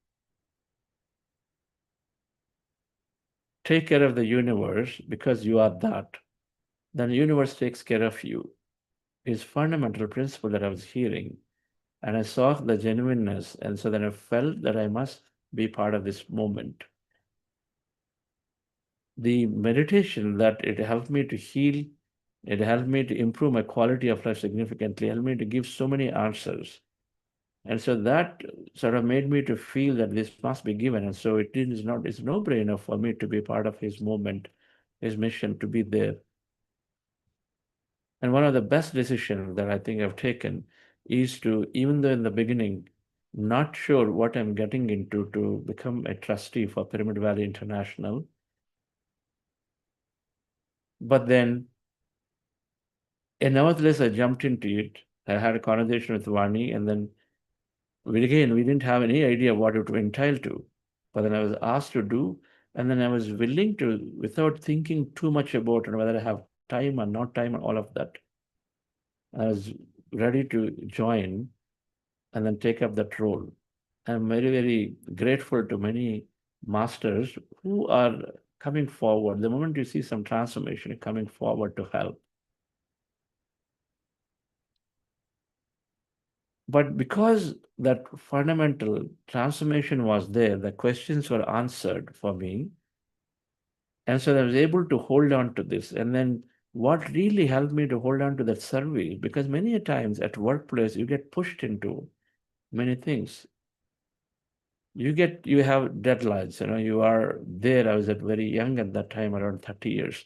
take care of the universe because you are that, then the universe takes care of you. Is fundamental principle that I was hearing. And I saw the genuineness. And so then I felt that I must be part of this movement. The meditation that it helped me to heal, it helped me to improve my quality of life significantly, helped me to give so many answers. And so that sort of made me to feel that this must be given. And so it's no brainer for me to be part of his movement, his mission, to be there. And one of the best decisions that I think I've taken is to, even though in the beginning, not sure what I'm getting into, to become a trustee for Pyramid Valley International. But then, and nevertheless, I jumped into it. I had a conversation with Vani, and then we didn't have any idea what it would entail to. But then I was asked to do, and then I was willing to, without thinking too much about it, whether I have time or not time and all of that. I was ready to join and then take up that role. I'm very, very grateful to many masters who are coming forward. The moment you see some transformation coming forward to help. But because that fundamental transformation was there, the questions were answered for me. And so I was able to hold on to this. And then what really helped me to hold on to that service, because many a times at workplace, you get pushed into many things. You have deadlines, you are there. I was very young at that time, around 30 years.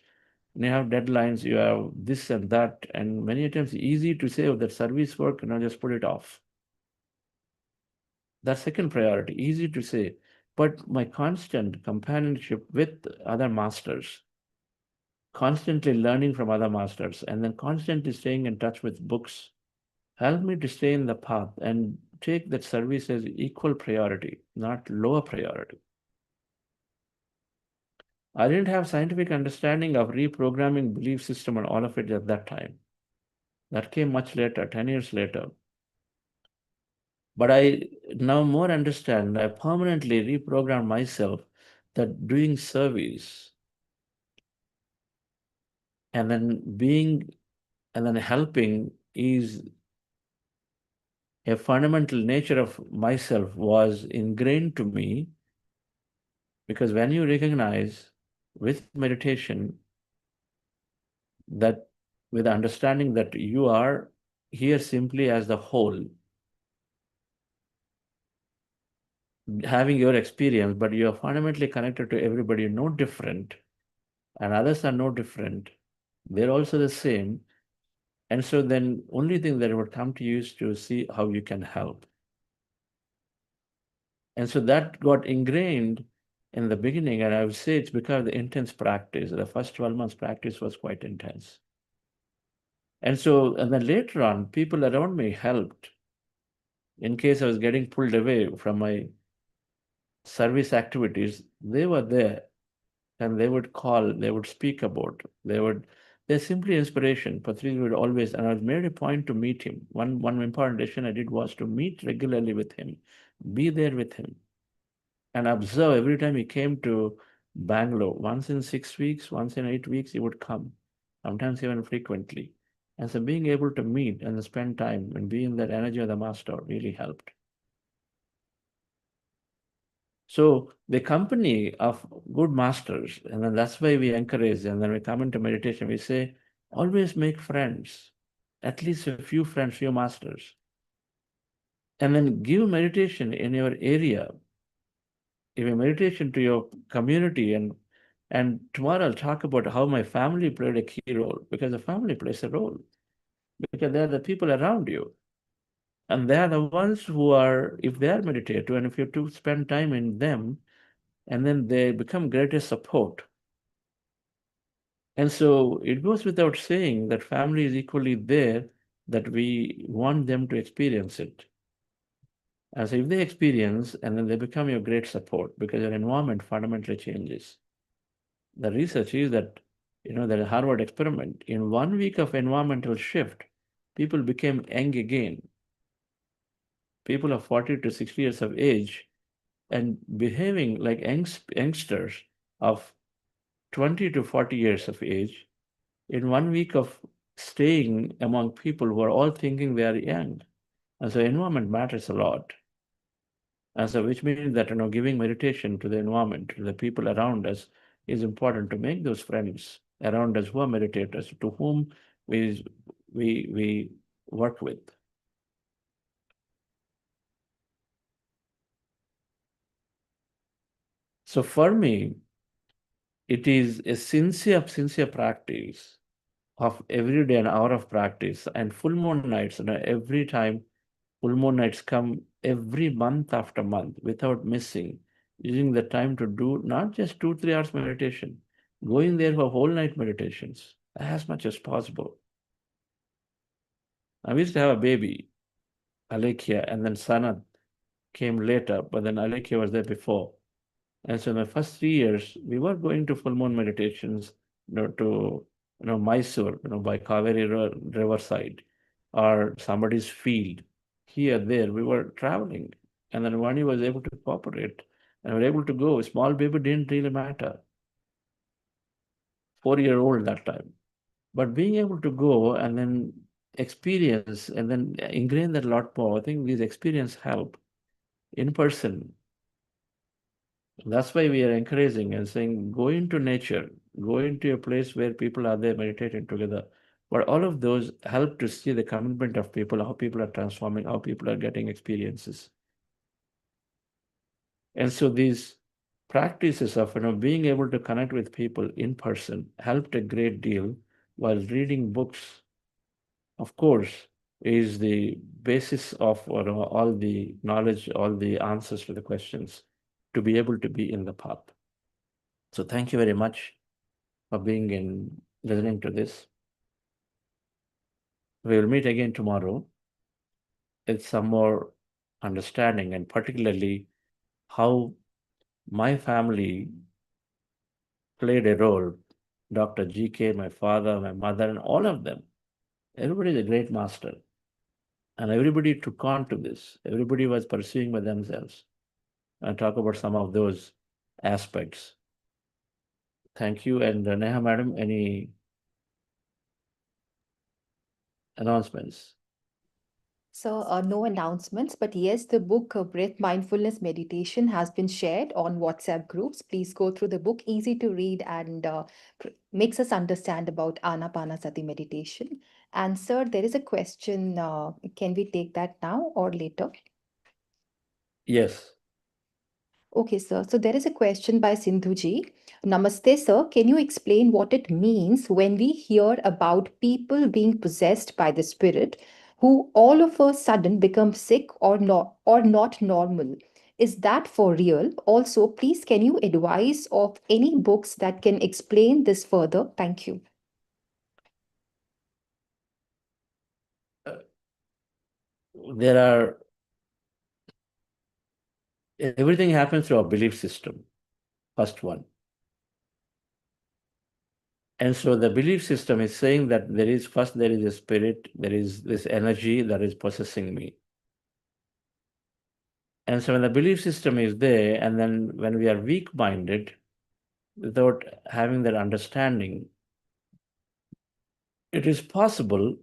And you have deadlines, you have this and that. And many times easy to say, oh, that service work, just put it off. That's second priority, easy to say. But my constant companionship with other masters, constantly learning from other masters, and then constantly staying in touch with books helped me to stay in the path and take that service as equal priority, not lower priority. I didn't have scientific understanding of reprogramming belief system and all of it at that time. That came much later, 10 years later. But I now more understand, I permanently reprogrammed myself that doing service and then helping is a fundamental nature of myself was ingrained to me, because when you recognize with meditation that with understanding that you are here simply as the whole, having your experience, but you are fundamentally connected to everybody, no different, and others are no different. They're also the same. And so then only thing that would come to you is to see how you can help. And so that got ingrained in the beginning, and I would say it's because of the intense practice. The first 12 months practice was quite intense. And then later on, people around me helped. In case I was getting pulled away from my service activities, they were there and they would call, they would speak about, they're simply inspiration. Patriji would always, and I made a point to meet him. One important decision I did was to meet regularly with him, be there with him, and observe every time he came to Bangalore. Once in 6 weeks, once in 8 weeks, he would come, sometimes even frequently. And so being able to meet and spend time and be in that energy of the master really helped. So the company of good masters, and then that's why we encourage, and then we come into meditation, we say, always make friends, at least a few friends, few masters. And then give meditation in your area, give a meditation to your community. And tomorrow I'll talk about how my family played a key role, because the family plays a role, because they're the people around you. And they're the ones who are, if they are meditative, and if you to spend time in them, and then they become greatest support. And so it goes without saying that family is equally there, that we want them to experience it. And so if they experience, and then they become your great support, because your environment fundamentally changes. The research is that, the Harvard experiment, in 1 week of environmental shift, people became young again. People of 40 to 60 years of age and behaving like youngsters of 20 to 40 years of age in 1 week of staying among people who are all thinking they are young. And so environment matters a lot. And so which means that, giving meditation to the environment, to the people around us, is important to make those friends around us who are meditators, to whom we work with. So for me, it is a sincere practice of every day, an hour of practice, and full moon nights, every time full moon nights come every month after month without missing, using the time to do not just 2-3 hours meditation, going there for whole night meditations as much as possible. I used to have a baby, Alekia, and then Sanat came later, but then Alekia was there before. And so in the first 3 years, we were going to full moon meditations, to Mysore, by Kaveri Riverside, or somebody's field. Here, there, we were traveling. And then Vani was able to cooperate, and we were able to go. Small baby didn't really matter. 4-year-old that time. But being able to go and then experience and then ingrain that a lot more. I think these experience help in person. That's why we are encouraging and saying, go into nature, go into a place where people are there meditating together. But all of those help to see the commitment of people, how people are transforming, how people are getting experiences. And so these practices of being able to connect with people in person helped a great deal, while reading books, of course, is the basis of all the knowledge, all the answers to the questions, to be able to be in the path. So thank you very much for being in, listening to this. We will meet again tomorrow with some more understanding, and particularly how my family played a role. Dr. GK, my father, my mother, and all of them. Everybody is a great master. And everybody took on to this. Everybody was pursuing by themselves. And talk about some of those aspects. Thank you. And Neha, madam, any announcements? So, no announcements, but yes, the book Breath Mindfulness Meditation has been shared on WhatsApp groups. Please go through the book, easy to read, and makes us understand about Anapanasati meditation. And, sir, there is a question. Can we take that now or later? Yes. Okay, sir. So there is a question by Sindhuji. Namaste, sir. Can you explain what it means when we hear about people being possessed by the spirit who all of a sudden become sick or not normal? Is that for real? Also, please can you advise of any books that can explain this further? Thank you. There are, everything happens through our belief system, first one. And so the belief system is saying that there is a spirit, there is this energy that is possessing me. And so when the belief system is there, and then when we are weak-minded, without having that understanding, it is possible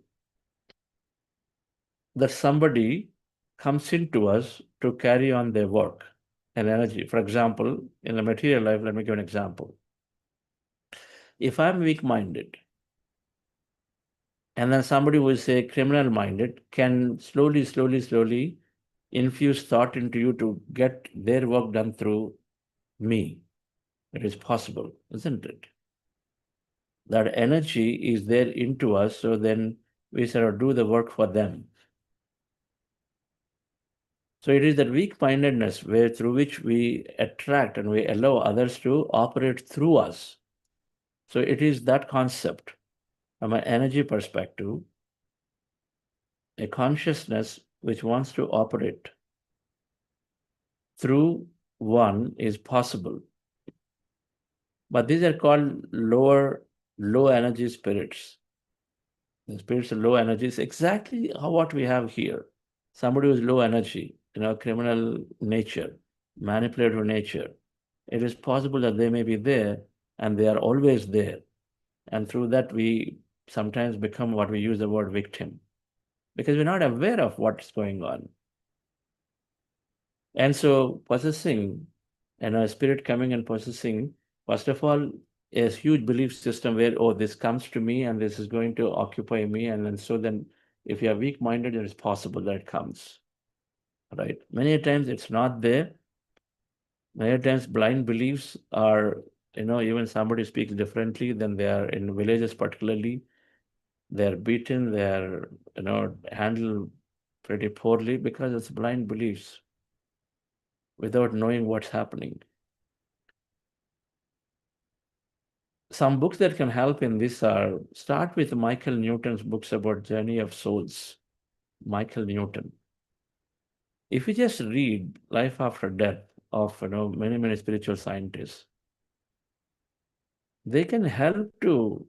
that somebody comes into us to carry on their work and energy. For example, in the material life, let me give an example. If I'm weak-minded, and then somebody who is, say, criminal-minded can slowly infuse thought into you to get their work done through me. It is possible, isn't it? That energy is there into us, so then we sort of do the work for them. So it is that weak-mindedness through which we attract and we allow others to operate through us. So it is that concept, from an energy perspective, a consciousness which wants to operate through one is possible. But these are called low energy spirits. The spirits of low energy is exactly what we have here. Somebody who is low energy, criminal nature, manipulative nature. It is possible that they may be there, and they are always there. And through that, we sometimes become what we use the word victim, because we're not aware of what's going on. And so possessing, a spirit coming and possessing, first of all, a huge belief system where, oh, this comes to me and this is going to occupy me. And then if you are weak-minded, it is possible that it comes, right? Many times it's not there. Many times blind beliefs are, even somebody speaks differently than they are in villages particularly. They're beaten, they're, handled pretty poorly because it's blind beliefs without knowing what's happening. Some books that can help in this are, start with Michael Newton's books about journey of souls. Michael Newton. If you just read Life After Death of many spiritual scientists, they can help to,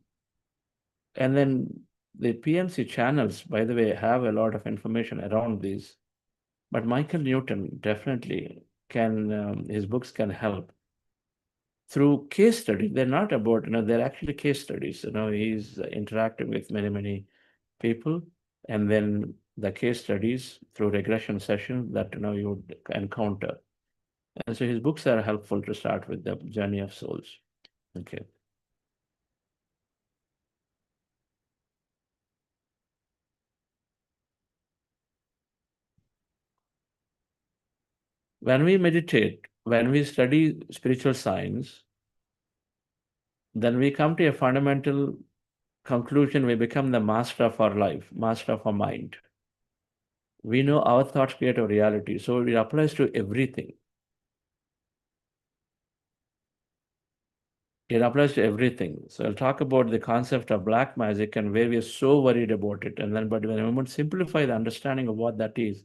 and then the PMC channels, by the way, have a lot of information around these. But Michael Newton definitely can, his books can help through case studies. They're not about, they're actually case studies. He's interacting with many people. and then the case studies through regression session that you would encounter. And so his books are helpful to start with the journey of souls. Okay. When we meditate, when we study spiritual science, then we come to a fundamental conclusion. We become the master of our life, master of our mind. We know our thoughts create our reality, so it applies to everything. It applies to everything. So I'll talk about the concept of black magic and where we are so worried about it. And then, but when we simplify the understanding of what that is,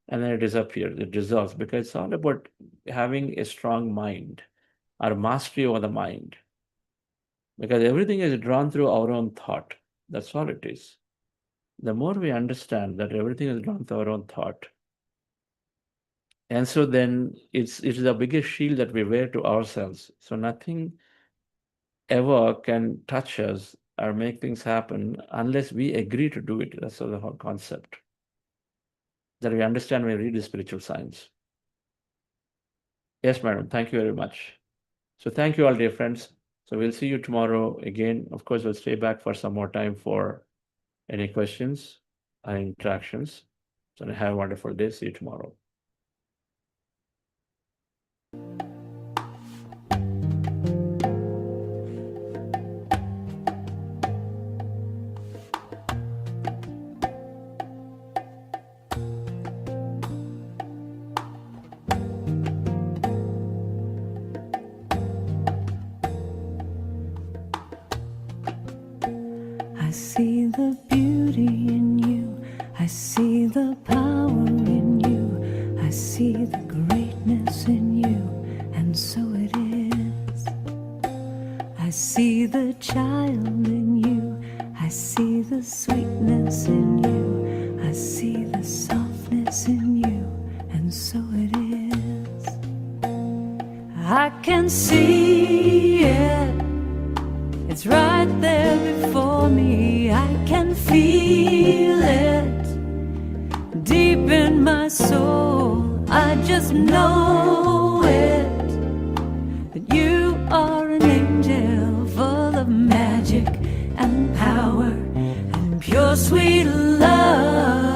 and then it disappears, it dissolves, because it's all about having a strong mind or mastery over the mind. Because everything is drawn through our own thought. That's all it is. The more we understand that everything is drawn through our own thought, and so then it's the biggest shield that we wear to ourselves. So nothing ever can touch us or make things happen unless we agree to do it. That's the whole concept that we understand when we read the spiritual science. Yes, madam. Thank you very much. So thank you all, dear friends. So we'll see you tomorrow again. Of course, we'll stay back for some more time for any questions or interactions. So have a wonderful day. See you tomorrow. I see the beauty in you. I see the power in you. I see the greatness in you. And so it is. I see the child in you. I see the sweetness in you. I see the softness in you. And so it is. I can see it. It's right there before me. I can feel it deep in my soul. I just know it, that you are an angel full of magic and power and pure sweet love.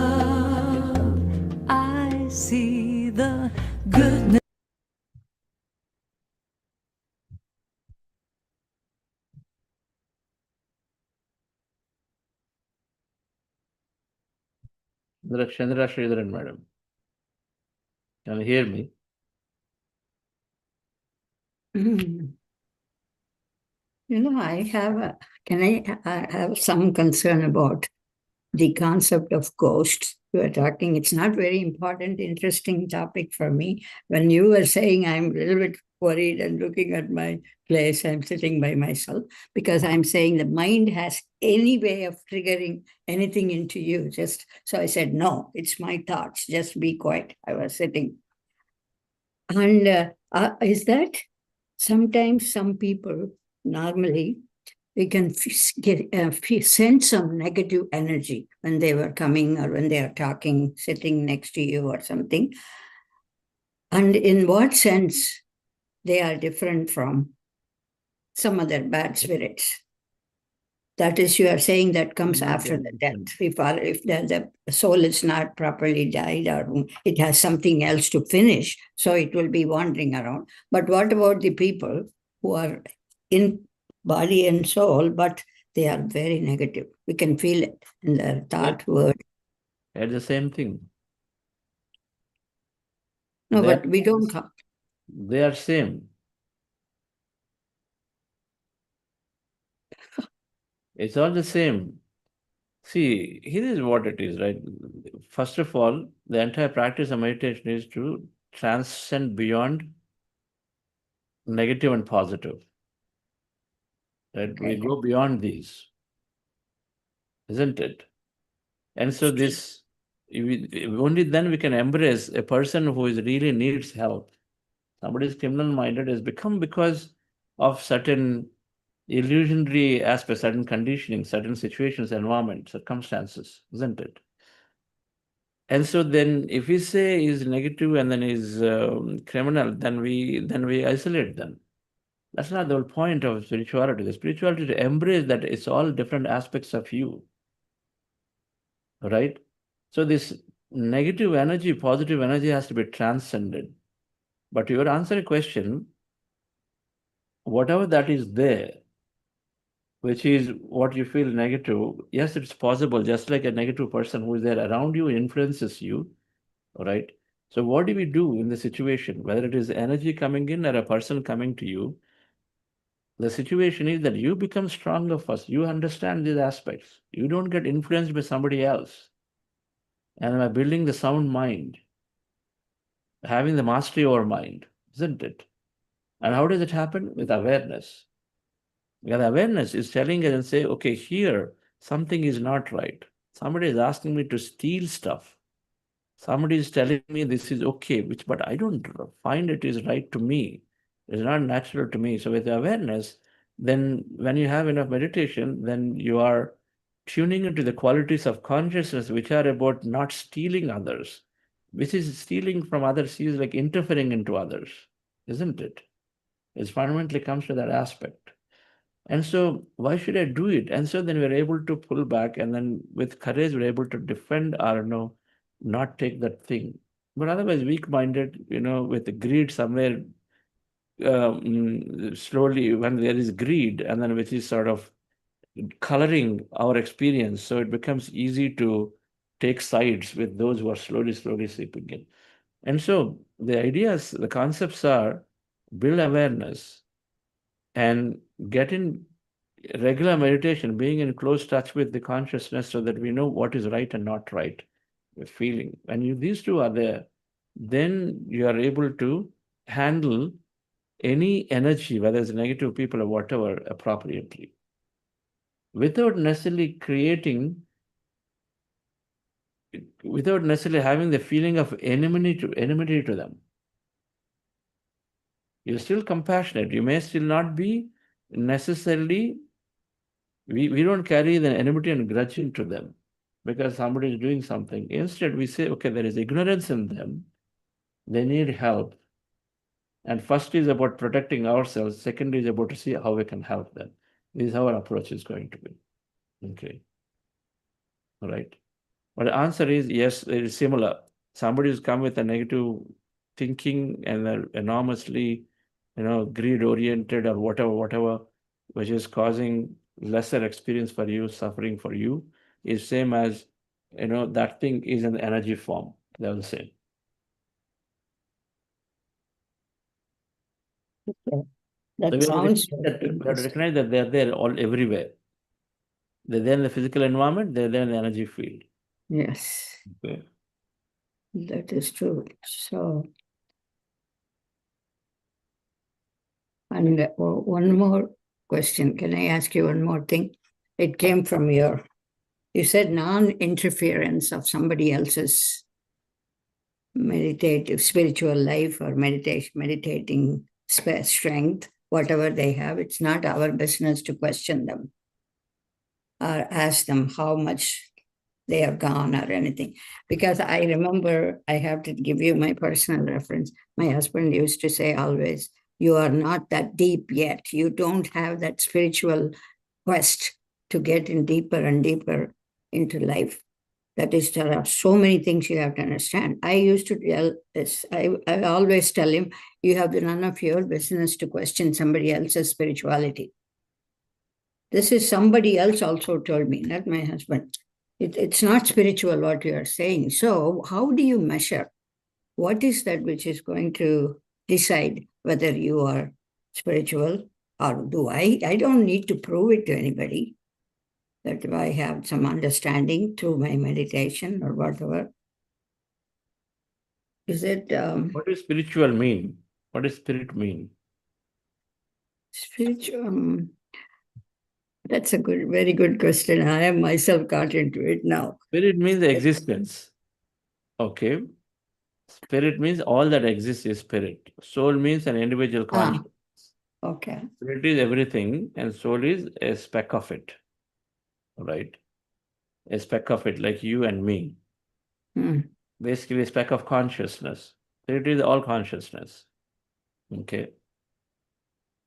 I see the goodness. Chandra Sridharan, madam. Can you hear me? I have some concern about the concept of ghosts you are talking. It's not very important, interesting topic for me. When you were saying I'm a little bit worried and looking at my place, I'm sitting by myself because I'm saying the mind has any way of triggering anything into you. So I said, no, it's my thoughts. Just be quiet. I was sitting. And is that sometimes some people normally we can sense some negative energy when they were coming or when they are talking, sitting next to you or something. And in what sense they are different from some other bad spirits? That is, you are saying that comes after the death. If the soul is not properly died or it has something else to finish, so it will be wandering around. But what about the people who are in body and soul, but they are very negative? We can feel it in their thought, word. It's the same thing. No, but we don't. They are same. It's all the same. See, here is what it is, right? First of all, the entire practice of meditation is to transcend beyond negative and positive. Right? Okay. We go beyond these, isn't it? And so this, only then we can embrace a person who is really needs help. Somebody is criminal-minded has become because of certain illusionary aspects, certain conditioning, certain situations, environment, circumstances, isn't it? And so then if we say is negative and then is criminal, then we isolate them. That's not the whole point of spirituality. The spirituality to embrace that it's all different aspects of you, right? So this negative energy, positive energy has to be transcended. But your answer a question, whatever that is there, which is what you feel negative, yes, it's possible, just like a negative person who is there around you influences you, right? So what do we do in the situation, whether it is energy coming in or a person coming to you? The situation is that you become stronger first. You understand these aspects. You don't get influenced by somebody else. And by building the sound mind, having the mastery over mind, isn't it? And how does it happen? With awareness. Because awareness is telling us and say, okay, here something is not right. Somebody is asking me to steal stuff. Somebody is telling me this is okay, but I don't find it is right to me. It's not natural to me. So with awareness, then when you have enough meditation, then you are tuning into the qualities of consciousness, which are about not stealing others, which is stealing from others is like interfering into others, isn't it? It fundamentally comes to that aspect. And so why should I do it? And so then we're able to pull back, and then with courage, we're able to defend or not take that thing. But otherwise, weak-minded, with the greed somewhere, slowly, when there is greed, and then which is sort of coloring our experience, so it becomes easy to take sides with those who are slowly sleeping in. And so the ideas, the concepts are build awareness and get in regular meditation, being in close touch with the consciousness so that we know what is right and not right, the feeling. When these two are there, then you are able to handle any energy, whether it's negative people or whatever, appropriately, without necessarily having the feeling of enmity to them. You're still compassionate. You may still not be necessarily, we don't carry the enmity and grudge into them because somebody is doing something. Instead, we say, okay, there is ignorance in them. They need help. And first is about protecting ourselves. Second is about to see how we can help them. This is how our approach is going to be. Okay. All right. But the answer is yes, it is similar. Somebody who's come with a negative thinking and they're enormously, greed-oriented or whatever, which is causing lesser experience for you, suffering for you, is same as, that thing is an energy form. They're the same. Okay. That So we sounds have to recognize that they're there all everywhere. They're there in the physical environment, they're there in the energy field. Yes, Okay. that is true. So, and one more question. Can I ask you one more thing? It came from you said non-interference of somebody else's meditative spiritual life or meditating strength, whatever they have. It's not our business to question them or ask them how much they have gone or anything. Because I remember, I have to give you my personal reference. My husband used to say always, you are not that deep yet. You don't have that spiritual quest to get in deeper and deeper into life. That is, there are so many things you have to understand. I used to tell this, I always tell him, you have none of your business to question somebody else's spirituality. This is somebody else also told me, not my husband. It's not spiritual what you are saying. So how do you measure? What is that which is going to decide whether you are spiritual or do I? I don't need to prove it to anybody. That if I have some understanding through my meditation or whatever. Is it What does spiritual mean? What does spirit mean? spiritual? That's a very good question. I have myself got into it now. Spirit means existence. Okay. Spirit means all that exists is spirit. Soul means an individual consciousness. Okay. Spirit is everything, and soul is a speck of it. Right? A speck of it, like you and me. Basically a speck of consciousness. Spirit is all consciousness. Okay.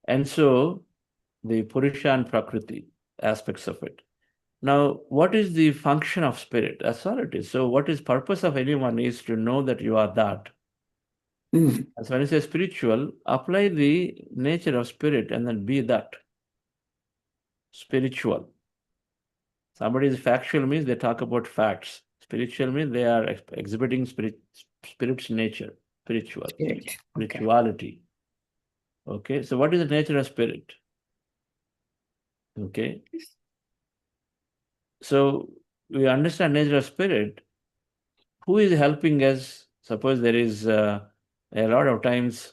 And so the Purusha and Prakriti aspects of it. Now, what is the function of spirit? That's all it is. So what is purpose of anyone is to know that you are that. And so when you say spiritual, apply the nature of spirit and then be that. Spiritual. Somebody is factual means they talk about facts. Spiritual means they are exhibiting spirit's nature. Spiritual. Spirit. Okay. Spirituality. Okay. So what is the nature of spirit? Okay. So we understand nature of spirit. Who is helping us? Suppose there is a lot of times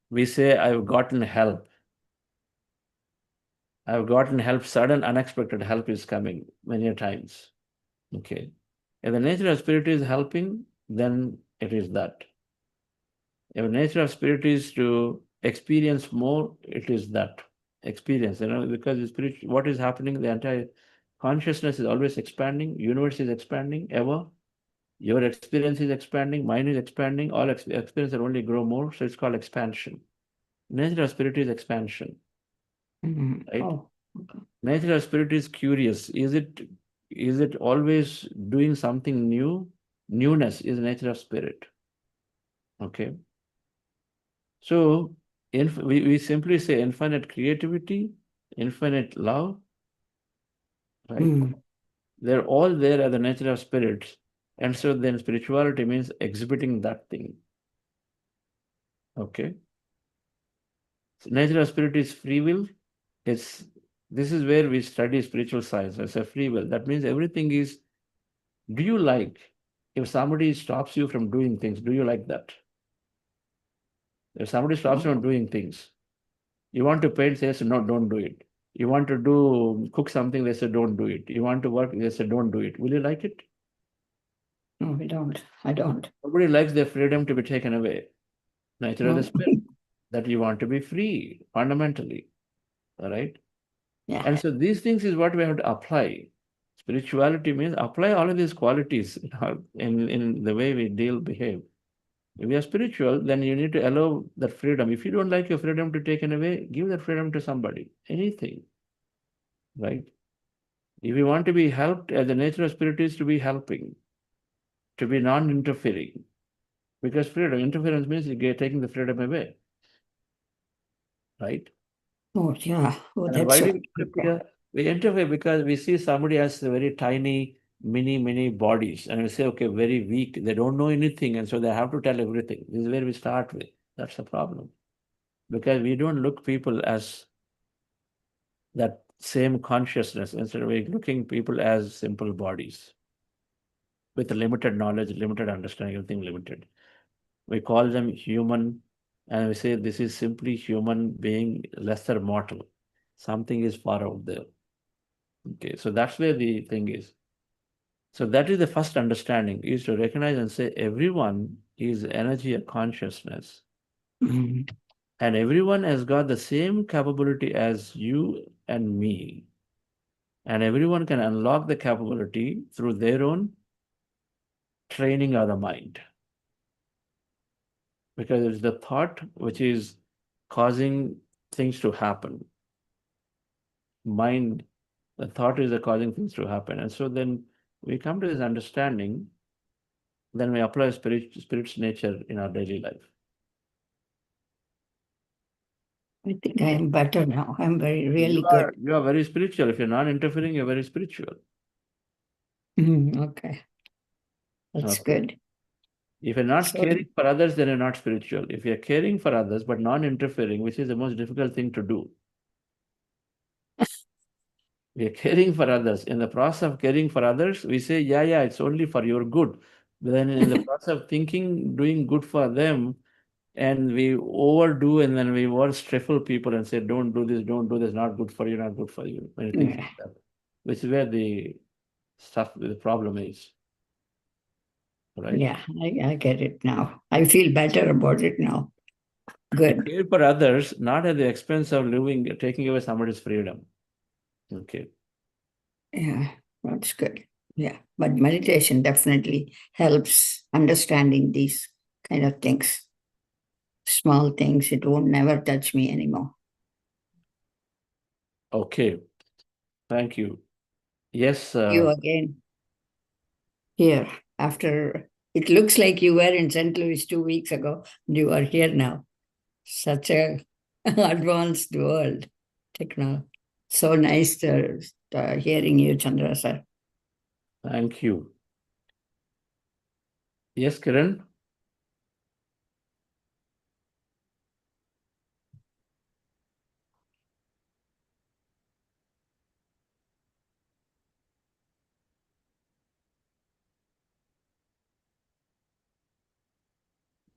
we say, I've gotten help. I've gotten help, sudden, unexpected help is coming many times. Okay. If the nature of spirit is helping, then it is that. If the nature of spirit is to experience more, it is that. Experience, because the spirit, what is happening, the entire consciousness is always expanding, universe is expanding ever. Your experience is expanding, mine is expanding, all experience will only grow more, so it's called expansion. Nature of spirit is expansion. Right? Oh, okay. Nature of spirit is curious. Is it always doing something new? Newness is nature of spirit. Okay. So we simply say infinite creativity, infinite love, right? They're all there as the nature of spirits. And so then spirituality means exhibiting that thing. Okay. So nature of spirit is free will. This is where we study spiritual science as a free will. That means everything is, do you like, if somebody stops you from doing things, do you like that? If somebody stops you from doing things, you want to paint, says, no, don't do it. You want to cook something, they say, don't do it. You want to work, they say, don't do it. Will you like it? No, we don't. I don't. Nobody likes their freedom to be taken away. Nature of the spirit, that you want to be free, fundamentally. All right? Yeah. And so these things is what we have to apply. Spirituality means apply all of these qualities in the way we behave. If you are spiritual, then you need to allow that freedom. If you don't like your freedom to taken away, give that freedom to somebody, anything, right? If you want to be helped, as the nature of spirit is to be helping, to be non-interfering, because freedom, interference means you get taking the freedom away, right? Oh, yeah. Oh, And that's why do so we interfere? We interfere because we see somebody has a very tiny, mini bodies, and we say, okay, very weak. They don't know anything, and so they have to tell everything. This is where we start with. That's the problem. Because we don't look people as that same consciousness. Instead, we're looking people as simple bodies with limited knowledge, limited understanding, everything limited. We call them human, and we say this is simply human being, lesser mortal. Something is far out there. Okay, so that's where the thing is. So that is the first understanding, is to recognize and say everyone is energy of consciousness. And everyone has got the same capability as you and me. And everyone can unlock the capability through their own training of the mind. Because it's the thought which is causing things to happen. Mind, the thought is the causing things to happen. And so then we come to this understanding, then we apply spirit's nature in our daily life. I think I am better now. I'm really good. You are very spiritual. If you're not interfering, you're very spiritual. Okay. That's good. If you're not caring for others, then you're not spiritual. If you're caring for others but non-interfering, which is the most difficult thing to do. We are caring for others. In the process of caring for others, we say, yeah, it's only for your good. But then in the process of thinking, doing good for them, and we overdo, and then we stifle people and say, don't do this, not good for you, not good for you. Many things like that. Which is where the problem is. Right? Yeah, I get it now. I feel better about it now. Good. Care for others, not at the expense of taking away somebody's freedom. Okay. Yeah, that's good. Yeah, but meditation definitely helps understanding these kind of things. Small things, it won't never touch me anymore. Okay. Thank you. Yes. You again here after it looks like you were in St. Louis 2 weeks ago and you are here now. Such a advanced world. Technology. So nice hearing you, Chandra sir. Thank you. Yes, Kiran?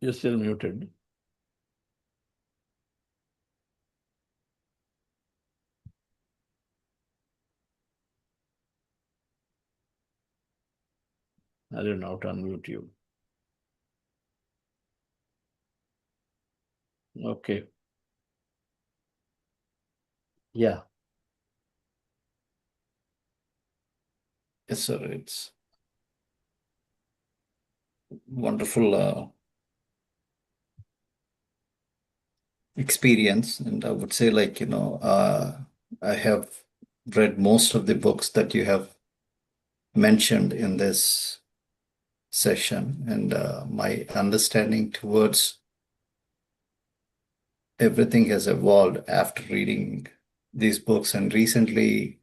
You're still muted. I didn't know how to unmute you. Okay. Yeah. Yes, sir. It's wonderful experience, and I would say, like, I have read most of the books that you have mentioned in this session, and my understanding towards everything has evolved after reading these books. And recently,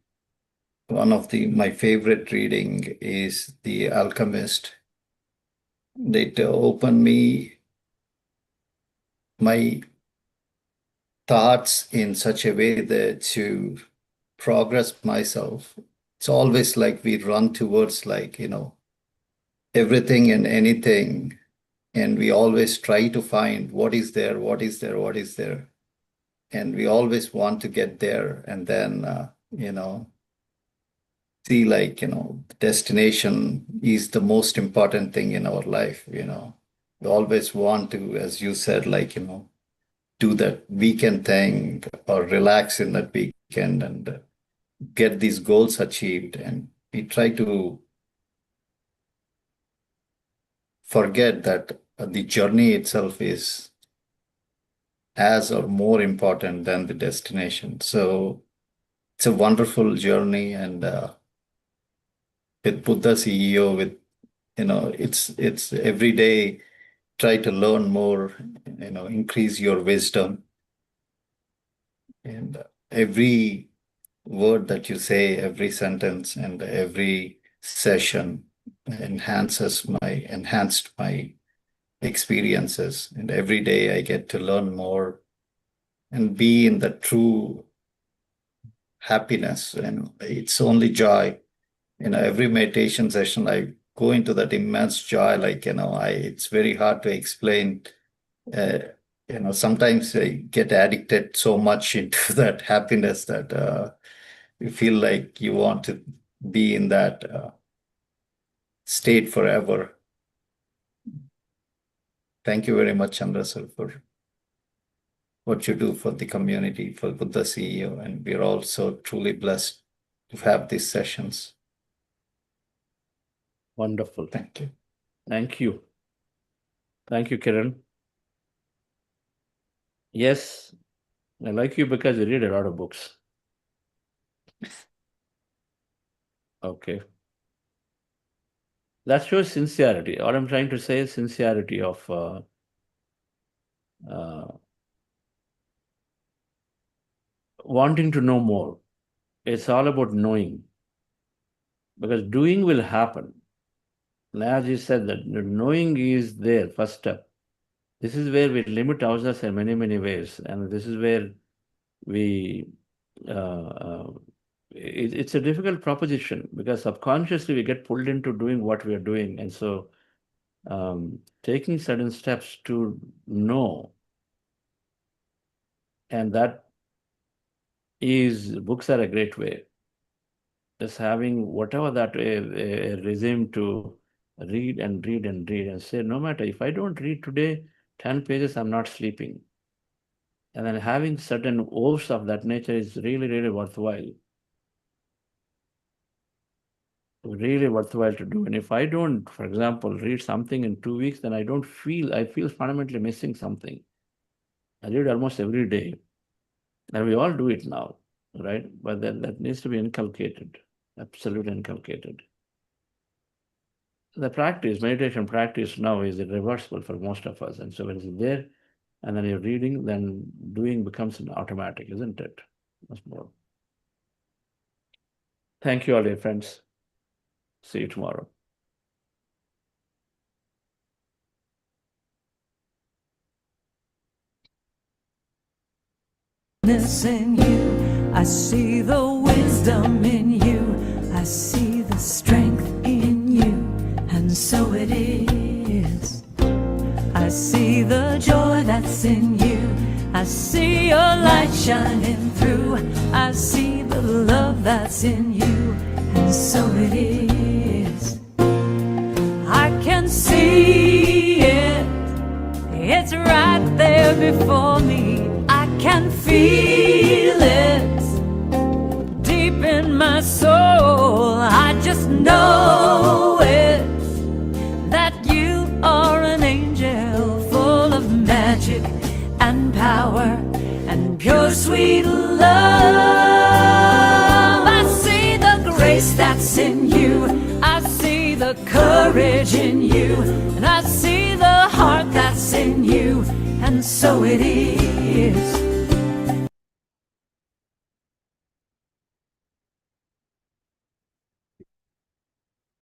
one of my favorite reading is The Alchemist. It opened my thoughts in such a way that to progress myself, it's always like we run towards, like, everything and anything, and we always try to find what is there, what is there, what is there, and we always want to get there, and then see, like, the destination is the most important thing in our life. We always want to, as you said, like, do that weekend thing or relax in that weekend and get these goals achieved. And we try to forget that the journey itself is as or more important than the destination. So it's a wonderful journey. And with Buddha CEO, with, it's every day try to learn more, increase your wisdom. And every word that you say, every sentence and every session enhanced my experiences. And every day I get to learn more and be in the true happiness. And it's only joy. Every meditation session, I go into that immense joy. Like, it's very hard to explain. Sometimes I get addicted so much into that happiness that you feel like you want to be in that state forever. Thank you very much, Chandra sir, for what you do for the community, for Buddha CEO. And we're all so truly blessed to have these sessions. Wonderful. Thank you. Thank you. Thank you, Kiran. Yes, I like you because you read a lot of books. Okay. That shows sincerity. All I'm trying to say is sincerity of wanting to know more. It's all about knowing, because doing will happen. And as you said, that knowing is there, first step. This is where we limit ourselves in many, many ways. And this is where it's a difficult proposition, because subconsciously we get pulled into doing what we are doing. And so taking certain steps to know, and that is, books are a great way. Just having whatever that a regime to read and read and read and say, no matter if I don't read today 10 pages, I'm not sleeping. And then having certain oaths of that nature is really, really worthwhile. really worthwhile to do. And if I don't, for example, read something in 2 weeks, then I feel fundamentally missing something. I read almost every day. And we all do it now, right? But then that needs to be inculcated, absolutely inculcated. The practice, meditation practice now is irreversible for most of us. And so when it's there, and then you're reading, then doing becomes an automatic, isn't it? Much more. Thank you all, dear friends. See you tomorrow. In you, I see the wisdom in you, I see the strength in you, and so it is. I see the joy that's in you, I see your light shining through, I see the love that's in you, and so it is. I can see it, it's right there before me. I can feel it deep in my soul. I just know it, that you are an angel full of magic and power and pure sweet love. I see the grace that's in you, I see the courage in you, and I see the heart that's in you, and so it is.